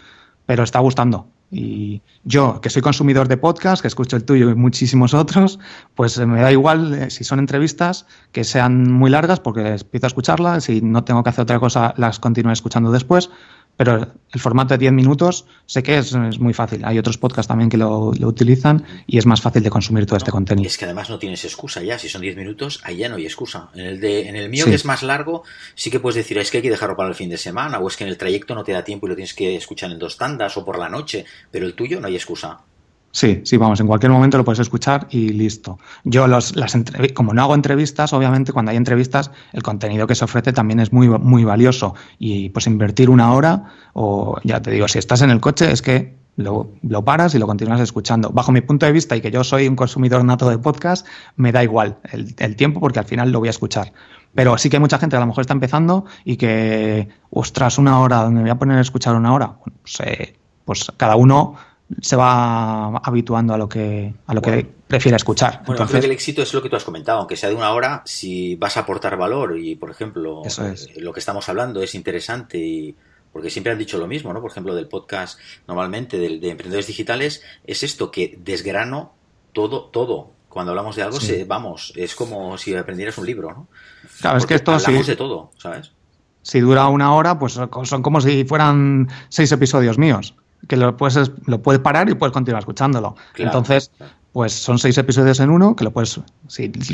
pero está gustando. Y yo, que soy consumidor de podcast, que escucho el tuyo y muchísimos otros, pues me da igual si son entrevistas que sean muy largas, porque empiezo a escucharlas, si no tengo que hacer otra cosa las continúo escuchando después, pero el formato de 10 minutos sé que es muy fácil. Hay otros podcasts también que lo utilizan y es más fácil de consumir todo este contenido. Es que además no tienes excusa ya, si son 10 minutos, ahí ya no hay excusa. En el mío, que es más largo, sí que puedes decir, es que hay que dejarlo para el fin de semana, o es que en el trayecto no te da tiempo y lo tienes que escuchar en 2 tandas o por la noche, pero el tuyo no hay excusa. Sí, vamos, en cualquier momento lo puedes escuchar y listo. Yo como no hago entrevistas, obviamente cuando hay entrevistas el contenido que se ofrece también es muy, muy valioso, y pues invertir 1 hora, o ya te digo, si estás en el coche es que lo paras y lo continúas escuchando. Bajo mi punto de vista, y que yo soy un consumidor nato de podcast, me da igual el tiempo, porque al final lo voy a escuchar. Pero sí que hay mucha gente que a lo mejor está empezando y que, ostras, 1 hora, ¿dónde me voy a poner a escuchar 1 hora? Pues cada uno se va habituando a lo que prefiere escuchar. Bueno, entonces, creo que el éxito es lo que tú has comentado, aunque sea de 1 hora, si vas a aportar valor y, por ejemplo, lo que estamos hablando es interesante, porque siempre han dicho lo mismo, ¿no? Por ejemplo, del podcast, normalmente, de emprendedores digitales, es esto, que desgrano todo. Cuando hablamos de algo, es como si aprendieras un libro, ¿no? Claro, porque es que esto hablamos de todo, ¿sabes? Si dura 1 hora, pues son como si fueran 6 episodios míos, que lo puedes parar y puedes continuar escuchándolo. Claro, entonces, pues son 6 episodios en uno, que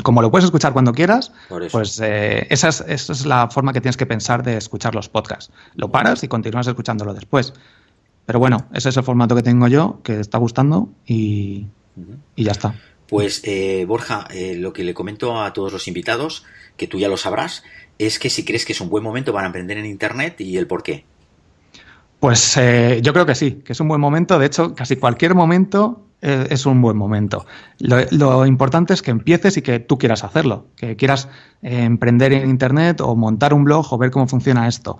como lo puedes escuchar cuando quieras, pues esa es la forma que tienes que pensar de escuchar los podcasts. Lo paras y continúas escuchándolo después. Pero bueno, ese es el formato que tengo yo, que está gustando, y ya está. Pues Borja, lo que le comento a todos los invitados, que tú ya lo sabrás, es que si crees que es un buen momento para emprender en Internet, y el por qué. Pues yo creo que sí, que es un buen momento. De hecho, casi cualquier momento es un buen momento. Lo importante es que empieces y que tú quieras hacerlo, que quieras emprender en Internet o montar un blog o ver cómo funciona esto.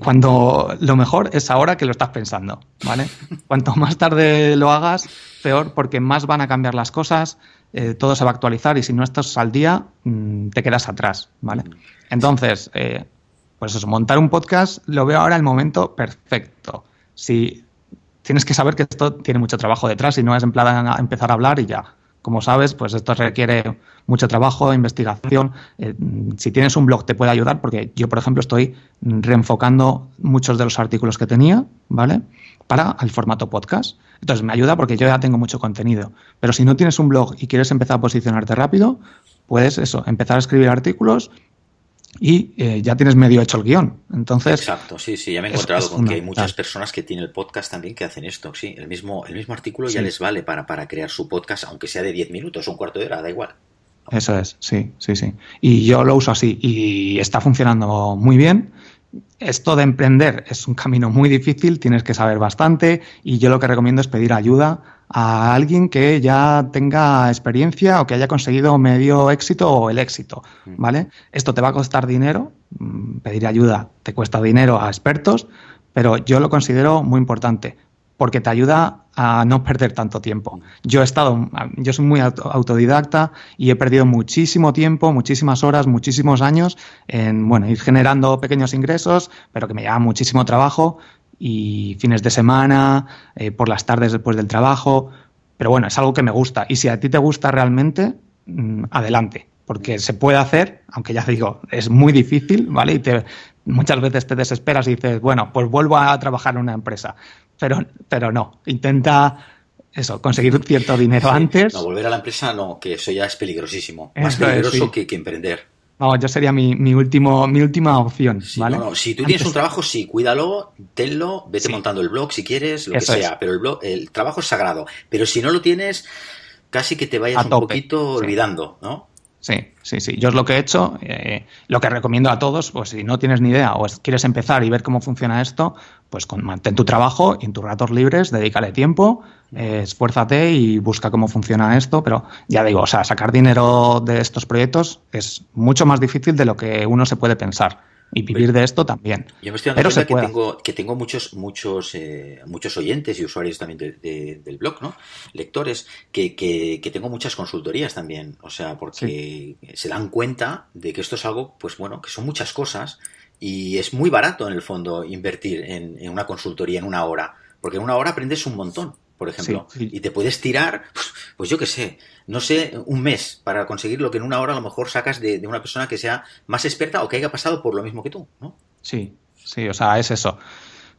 Cuando lo mejor es ahora que lo estás pensando, ¿vale? Cuanto más tarde lo hagas, peor, porque más van a cambiar las cosas, todo se va a actualizar, y si no estás al día, te quedas atrás, ¿vale? Entonces, pues eso, montar un podcast lo veo ahora el momento perfecto. Si tienes que saber que esto tiene mucho trabajo detrás y no es en plan a empezar a hablar y ya. Como sabes, pues esto requiere mucho trabajo, investigación. Si tienes un blog te puede ayudar porque yo, por ejemplo, estoy reenfocando muchos de los artículos que tenía, ¿vale? Para el formato podcast. Entonces me ayuda porque yo ya tengo mucho contenido. Pero si no tienes un blog y quieres empezar a posicionarte rápido, puedes empezar a escribir artículos y ya tienes medio hecho el guión. Entonces, exacto, sí, ya me he encontrado con que hay muchas personas que tienen el podcast también que hacen esto, sí, el mismo artículo ya les vale para crear su podcast, aunque sea de 10 minutos o un cuarto de hora, da igual. Eso es, sí. Y yo lo uso así y está funcionando muy bien. Esto de emprender es un camino muy difícil, tienes que saber bastante y yo lo que recomiendo es pedir ayuda a alguien que ya tenga experiencia o que haya conseguido medio éxito o el éxito, ¿vale? Esto te va a costar dinero, pedir ayuda te cuesta dinero a expertos, pero yo lo considero muy importante porque te ayuda a no perder tanto tiempo. Yo soy muy autodidacta y he perdido muchísimo tiempo, muchísimas horas, muchísimos años en, ir generando pequeños ingresos, pero que me lleva muchísimo trabajo y fines de semana, por las tardes después del trabajo. Pero bueno, es algo que me gusta. Y si a ti te gusta realmente, adelante. Porque se puede hacer, aunque ya digo, es muy difícil, ¿vale? Y muchas veces te desesperas y dices, bueno, pues vuelvo a trabajar en una empresa. Pero no, intenta conseguir un cierto dinero antes. No, volver a la empresa no, que eso ya es peligrosísimo. Más peligroso que emprender. No, yo sería mi última opción, ¿vale? No, si tú tienes un trabajo, sí, cuídalo, tenlo, vete montando el blog si quieres, lo eso que sea, pero el trabajo es sagrado. Pero si no lo tienes, casi que te vayas un poquito olvidando, ¿no? Sí. Yo es lo que he hecho, lo que recomiendo a todos, pues si no tienes ni idea o quieres empezar y ver cómo funciona esto, pues mantén tu trabajo y en tus ratos libres dedícale tiempo, esfuérzate y busca cómo funciona esto, pero ya digo, sacar dinero de estos proyectos es mucho más difícil de lo que uno se puede pensar. Y vivir de esto también. Yo me estoy dando cuenta que tengo muchos oyentes y usuarios también del blog, ¿no? Lectores, que tengo muchas consultorías también. O sea, porque se dan cuenta de que esto es algo, pues bueno, que son muchas cosas y es muy barato en el fondo invertir en una consultoría en una hora. Porque en una hora aprendes un montón, por ejemplo. Y te puedes tirar, pues yo qué sé, no sé, un mes para conseguir lo que en una hora a lo mejor sacas de una persona que sea más experta o que haya pasado por lo mismo que tú, ¿no? Sí, o sea, es eso.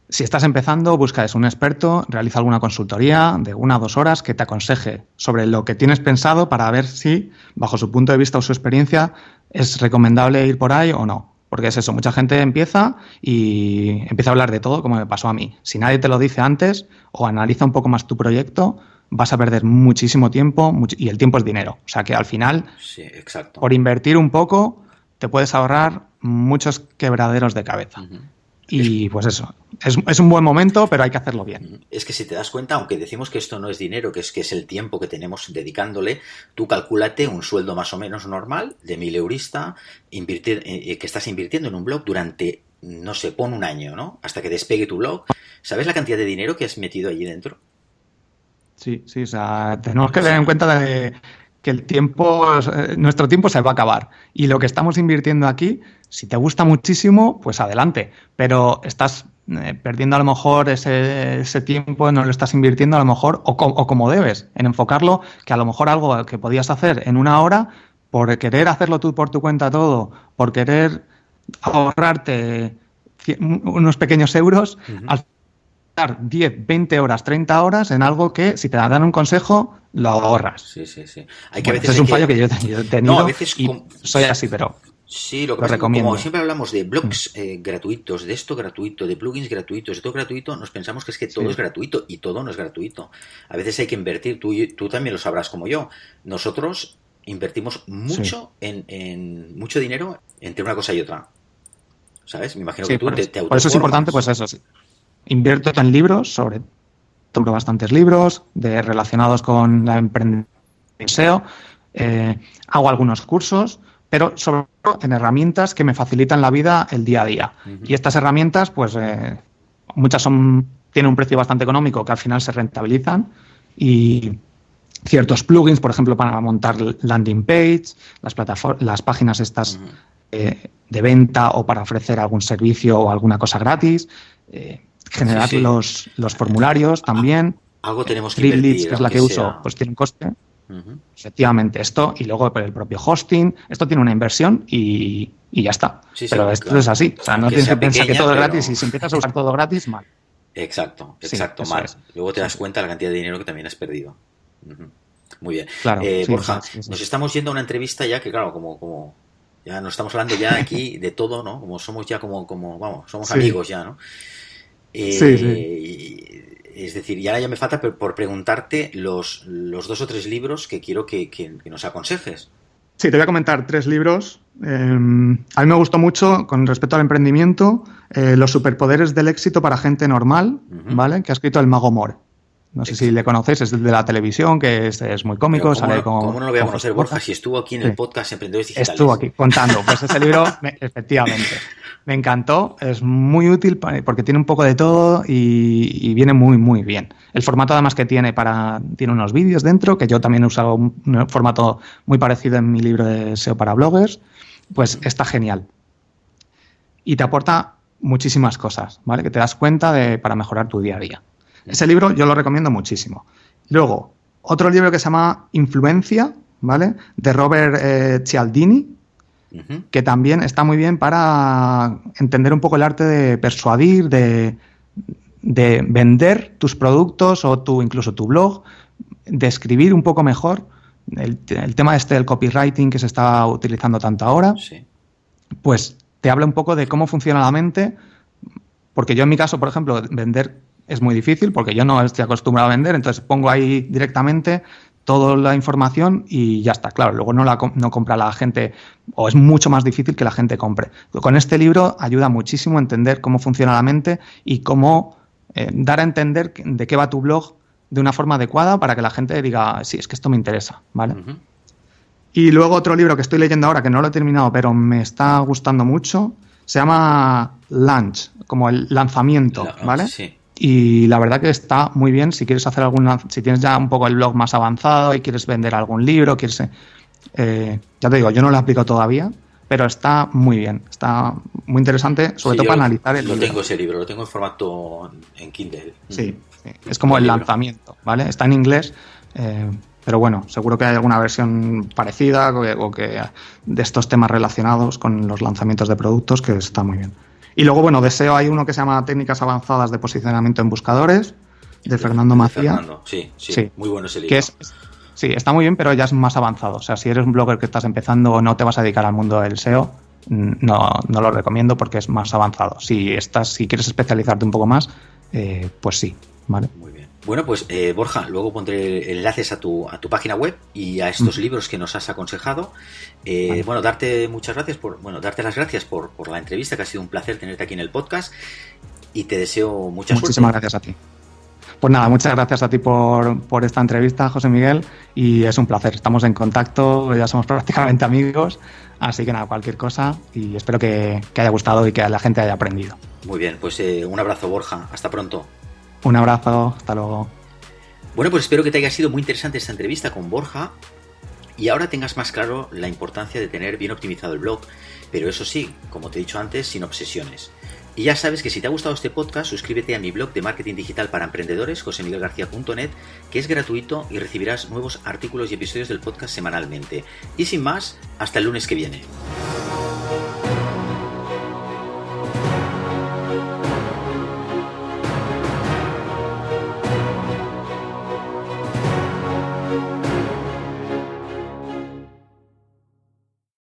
Si estás empezando, busca un experto, realiza alguna consultoría de 1 o 2 horas que te aconseje sobre lo que tienes pensado para ver si, bajo su punto de vista o su experiencia, es recomendable ir por ahí o no. Porque es eso, mucha gente empieza a hablar de todo, como me pasó a mí. Si nadie te lo dice antes o analiza un poco más tu proyecto, vas a perder muchísimo tiempo y el tiempo es dinero. O sea que al final, por invertir un poco, te puedes ahorrar muchos quebraderos de cabeza. Y pues eso, es un buen momento, pero hay que hacerlo bien. Es que si te das cuenta, aunque decimos que esto no es dinero, que es el tiempo que tenemos dedicándole, tú calcúlate un sueldo más o menos normal de 1.000 eurista, que estás invirtiendo en un blog durante, no sé, pon un año, ¿no? Hasta que despegue tu blog. ¿Sabes la cantidad de dinero que has metido allí dentro? Sí, o sea, tenemos que tener en cuenta que nuestro tiempo se va a acabar. Y lo que estamos invirtiendo aquí, si te gusta muchísimo, pues adelante. Pero estás perdiendo a lo mejor ese tiempo, no lo estás invirtiendo a lo mejor, o como debes, en enfocarlo, que a lo mejor algo que podías hacer en 1 hora, por querer hacerlo tú por tu cuenta todo, por querer ahorrarte unos pequeños euros, al 10, 20 horas, 30 horas en algo que si te dan un consejo lo ahorras. Sí. Es un fallo que yo he tenido no, a veces soy así, pero sí, lo que pasa es que como siempre hablamos de blogs gratuitos, de esto gratuito, de plugins gratuitos, de todo gratuito, nos pensamos que es que todo es gratuito y todo no es gratuito. A veces hay que invertir, tú también lo sabrás como yo. Nosotros invertimos mucho en mucho dinero entre una cosa y otra. ¿Sabes? Me imagino que tú te autoformas. Por eso es importante, pues eso sí. Invierto en libros, compro bastantes libros relacionados con la emprendeduría SEO, hago algunos cursos, pero sobre todo en herramientas que me facilitan la vida el día a día. Y estas herramientas, pues muchas tienen un precio bastante económico que al final se rentabilizan y ciertos plugins, por ejemplo, para montar landing page, las páginas estas de venta o para ofrecer algún servicio o alguna cosa gratis, generar los formularios también. Algo tenemos que invertir, que es la que uso, pues tiene un coste. efectivamente esto, y luego el propio hosting, esto tiene una inversión y ya está. Pero esto claro. Es así, o sea, no tienes que pensar que todo es gratis y si empiezas a usar todo gratis, mal. Exacto, mal. Luego te das cuenta de la cantidad de dinero que también has perdido. Muy bien. Claro, Borja, nos estamos yendo a una entrevista ya que, claro, como ya nos estamos hablando ya aquí de todo, ¿no? Como somos ya vamos, somos amigos ya, ¿no? Es decir, y ahora ya me falta por preguntarte los 2 o 3 libros que quiero que nos aconsejes. Sí, te voy a comentar 3 libros. A mí me gustó mucho, con respecto al emprendimiento, Los superpoderes del éxito para gente normal, ¿vale? Que ha escrito el Mago More. No sé si le conocéis, es de la televisión, que es muy cómico. ¿Cómo no lo voy a conocer, Borja? Si estuvo aquí en el podcast Emprendedores Digitales. Estuvo aquí contando. Pues ese libro, efectivamente, me encantó. Es muy útil porque tiene un poco de todo y viene muy, muy bien. El formato además que tiene unos vídeos dentro, que yo también he usado un formato muy parecido en mi libro de SEO para bloggers, pues está genial. Y te aporta muchísimas cosas, ¿vale? Que te das cuenta para mejorar tu día a día. Ese libro yo lo recomiendo muchísimo. Luego, otro libro que se llama Influencia, ¿vale? De Robert Cialdini, que también está muy bien para entender un poco el arte de persuadir, de vender tus productos o incluso tu blog, de escribir un poco mejor. El tema del copywriting que se está utilizando tanto ahora, pues te habla un poco de cómo funciona la mente, porque yo en mi caso, por ejemplo, vender es muy difícil porque yo no estoy acostumbrado a vender, entonces pongo ahí directamente toda la información y ya está. Claro, luego no compra la gente, o es mucho más difícil que la gente compre. Con este libro ayuda muchísimo a entender cómo funciona la mente y cómo dar a entender de qué va tu blog de una forma adecuada para que la gente diga, sí, es que esto me interesa, ¿vale? Y luego otro libro que estoy leyendo ahora, que no lo he terminado, pero me está gustando mucho, se llama Launch, como el lanzamiento, ¿vale? Sí. Y la verdad que está muy bien si quieres hacer si tienes ya un poco el blog más avanzado y quieres vender algún libro, ya te digo, yo no lo aplico todavía, pero está muy bien, está muy interesante, sobre todo para analizar el libro. Tengo ese libro, lo tengo en formato en Kindle. Sí, es como el lanzamiento, ¿vale? Está en inglés, pero bueno, seguro que hay alguna versión parecida o que de estos temas relacionados con los lanzamientos de productos que está muy bien. Y luego, bueno, de SEO hay uno que se llama Técnicas avanzadas de posicionamiento en buscadores, de Fernando Macía. Sí, muy bueno ese libro. Que sí, está muy bien, pero ya es más avanzado. O sea, si eres un blogger que estás empezando o no te vas a dedicar al mundo del SEO, no lo recomiendo porque es más avanzado. Si quieres especializarte un poco más, pues sí, ¿vale? Muy bien. Bueno, pues Borja, luego pondré enlaces a tu página web y a estos libros que nos has aconsejado. Vale. Bueno, darte las gracias por la entrevista, que ha sido un placer tenerte aquí en el podcast y te deseo mucha suerte. Muchísimas gracias a ti. Pues nada, muchas gracias a ti por esta entrevista, José Miguel, y es un placer. Estamos en contacto, ya somos prácticamente amigos, así que nada, cualquier cosa, y espero que haya gustado y que la gente haya aprendido. Muy bien, pues un abrazo, Borja, hasta pronto. Un abrazo, hasta luego. Bueno, pues espero que te haya sido muy interesante esta entrevista con Borja y ahora tengas más claro la importancia de tener bien optimizado el blog, pero eso sí, como te he dicho antes, sin obsesiones. Y ya sabes que si te ha gustado este podcast, suscríbete a mi blog de marketing digital para emprendedores, josemiguelgarcia.net, que es gratuito y recibirás nuevos artículos y episodios del podcast semanalmente. Y sin más, hasta el lunes que viene.